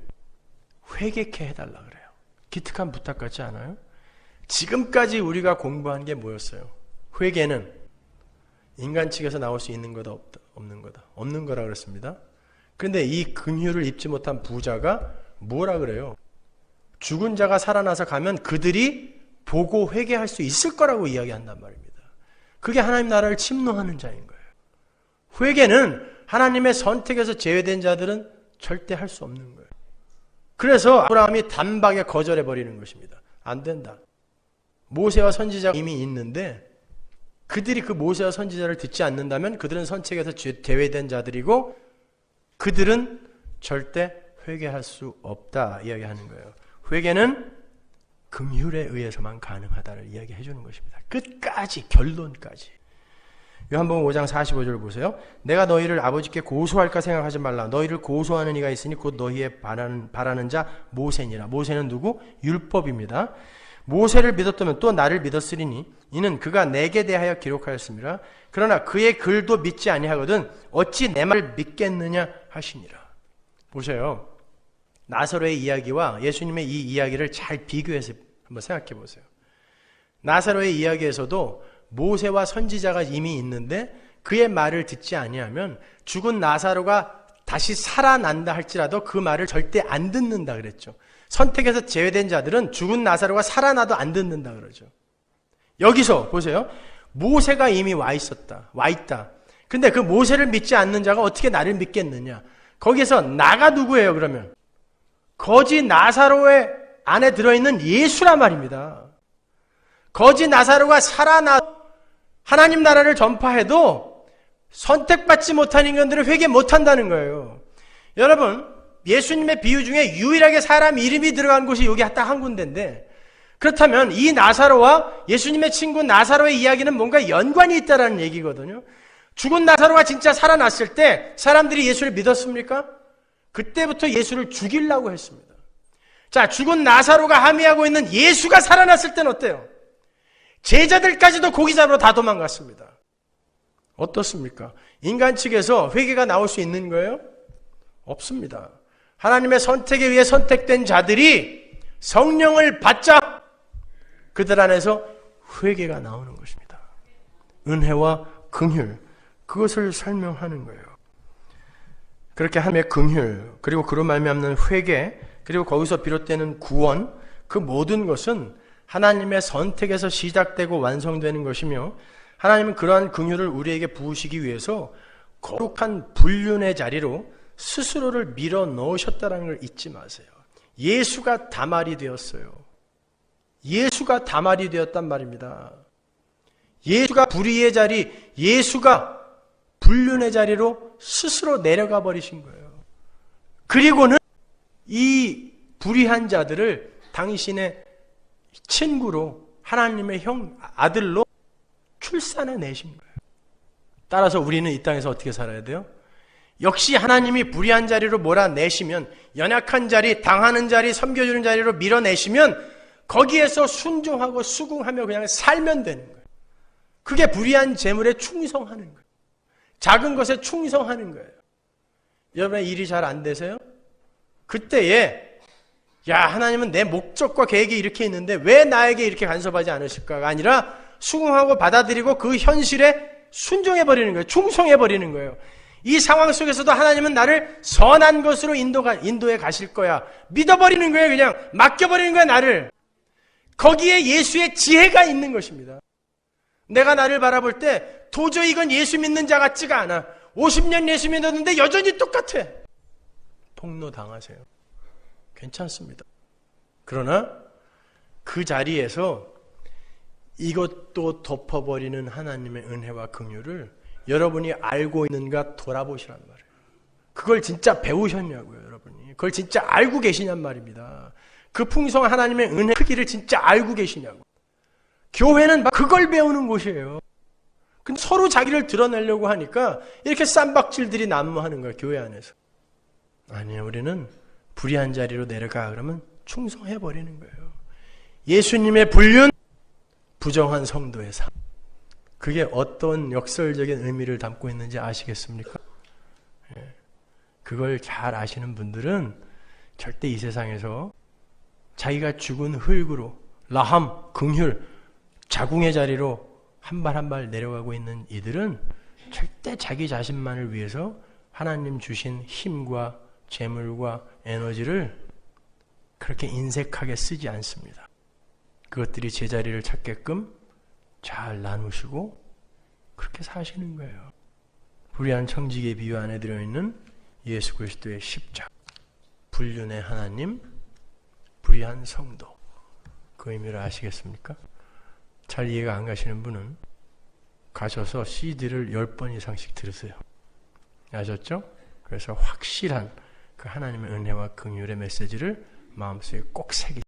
회개케 해달라 그래요. 기특한 부탁 같지 않아요? 지금까지 우리가 공부한 게 뭐였어요? 회개는 인간 측에서 나올 수 있는 거다 없는 거다. 없는 거라 그랬습니다. 그런데 이 긍휼을 입지 못한 부자가 뭐라 그래요? 죽은 자가 살아나서 가면 그들이 보고 회개할 수 있을 거라고 이야기한단 말입니다. 그게 하나님 나라를 침노하는 자인 거예요. 회개는 하나님의 선택에서 제외된 자들은 절대 할 수 없는 거예요. 그래서 아브라함이 단박에 거절해버리는 것입니다. 안 된다. 모세와 선지자가 이미 있는데 그들이 그 모세와 선지자를 듣지 않는다면 그들은 선택에서 제외된 자들이고 그들은 절대 회개할 수 없다 이야기하는 거예요. 회개는 긍휼에 의해서만 가능하다를 이야기해 주는 것입니다. 끝까지, 결론까지. 요한복음 5장 45절 보세요. 내가 너희를 아버지께 고소할까 생각하지 말라. 너희를 고소하는 이가 있으니 곧 너희의 바라는 자 모세니라. 모세는 누구? 율법입니다. 모세를 믿었다면 또 나를 믿었으리니 이는 그가 내게 대하여 기록하였습니다. 그러나 그의 글도 믿지 아니하거든 어찌 내 말을 믿겠느냐 하시니라. 보세요. 나사로의 이야기와 예수님의 이 이야기를 잘 비교해서 한번 생각해 보세요. 나사로의 이야기에서도 모세와 선지자가 이미 있는데 그의 말을 듣지 아니하면 죽은 나사로가 다시 살아난다 할지라도 그 말을 절대 안 듣는다 그랬죠. 선택에서 제외된 자들은 죽은 나사로가 살아나도 안 듣는다 그러죠. 여기서 보세요. 모세가 이미 와 있다. 근데 그 모세를 믿지 않는 자가 어떻게 나를 믿겠느냐. 거기서 나가 누구예요 그러면? 거지 나사로의 안에 들어있는 예수란 말입니다. 거지 나사로가 살아나 하나님 나라를 전파해도 선택받지 못한 인간들은 회개 못한다는 거예요. 여러분, 예수님의 비유 중에 유일하게 사람 이름이 들어간 곳이 여기 딱 한 군데인데 그렇다면 이 나사로와 예수님의 친구 나사로의 이야기는 뭔가 연관이 있다는 얘기거든요. 죽은 나사로가 진짜 살아났을 때 사람들이 예수를 믿었습니까? 그때부터 예수를 죽이려고 했습니다. 자, 죽은 나사로가 함의하고 있는 예수가 살아났을 때는 어때요? 제자들까지도 고기 잡으러 다 도망갔습니다. 어떻습니까? 인간 측에서 회개가 나올 수 있는 거예요? 없습니다. 하나님의 선택에 의해 선택된 자들이 성령을 받자 그들 안에서 회개가 나오는 것입니다. 은혜와 긍휼, 그것을 설명하는 거예요. 그렇게 하나님의 긍휼, 그리고 그로 말미암는 회개, 그리고 거기서 비롯되는 구원, 그 모든 것은 하나님의 선택에서 시작되고 완성되는 것이며 하나님은 그러한 긍휼을 우리에게 부으시기 위해서 거룩한 불륜의 자리로 스스로를 밀어 넣으셨다는 걸 잊지 마세요. 예수가 다말이 되었어요. 예수가 다말이 되었단 말입니다. 예수가 불의의 자리, 예수가 불륜의 자리로 스스로 내려가 버리신 거예요. 그리고는 이 불의한 자들을 당신의 친구로 하나님의 아들로 출산해 내신 거예요. 따라서 우리는 이 땅에서 어떻게 살아야 돼요? 역시 하나님이 불의한 자리로 몰아내시면, 연약한 자리, 당하는 자리, 섬겨주는 자리로 밀어내시면 거기에서 순종하고 수긍하며 그냥 살면 되는 거예요. 그게 불의한 재물에 충성하는 거예요. 작은 것에 충성하는 거예요. 여러분의 일이 잘 안 되세요? 그때에 하나님은 내 목적과 계획이 이렇게 있는데 왜 나에게 이렇게 간섭하지 않으실까가 아니라 수긍하고 받아들이고 그 현실에 순종해버리는 거예요. 충성해버리는 거예요. 이 상황 속에서도 하나님은 나를 선한 것으로 인도해 가실 거야. 믿어버리는 거예요. 그냥 맡겨버리는 거야, 나를. 거기에 예수의 지혜가 있는 것입니다. 내가 나를 바라볼 때 도저히 이건 예수 믿는 자 같지가 않아. 50년 예수 믿었는데 여전히 똑같아. 폭로 당하세요. 괜찮습니다. 그러나 그 자리에서 이것도 덮어버리는 하나님의 은혜와 긍휼을 여러분이 알고 있는가 돌아보시란 말이에요. 그걸 진짜 배우셨냐고요, 여러분이. 그걸 진짜 알고 계시냔 말입니다. 그 풍성한 하나님의 은혜 크기를 진짜 알고 계시냐고. 교회는 그걸 배우는 곳이에요. 근데 서로 자기를 드러내려고 하니까 이렇게 쌈박질들이 난무하는 거예요, 교회 안에서. 아니요, 우리는 불의한 자리로 내려가 그러면 충성해버리는 거예요. 예수님의 불륜, 부정한 성도의 삶. 그게 어떤 역설적인 의미를 담고 있는지 아시겠습니까? 그걸 잘 아시는 분들은 절대 이 세상에서 자기가 죽은 흙으로 라함, 긍휼, 자궁의 자리로 한 발 한 발 내려가고 있는 이들은 절대 자기 자신만을 위해서 하나님 주신 힘과 재물과 에너지를 그렇게 인색하게 쓰지 않습니다. 그것들이 제자리를 찾게끔 잘 나누시고 그렇게 사시는 거예요. 불의한 청지기의 비유 안에 들어있는 예수 그리스도의 십자가, 불륜의 하나님, 불의한 성도, 그 의미를 아시겠습니까? 잘 이해가 안 가시는 분은 가셔서 CD를 10번 이상씩 들으세요. 아셨죠? 그래서 확실한 그 하나님의 은혜와 긍휼의 메시지를 마음속에 꼭 새기세요.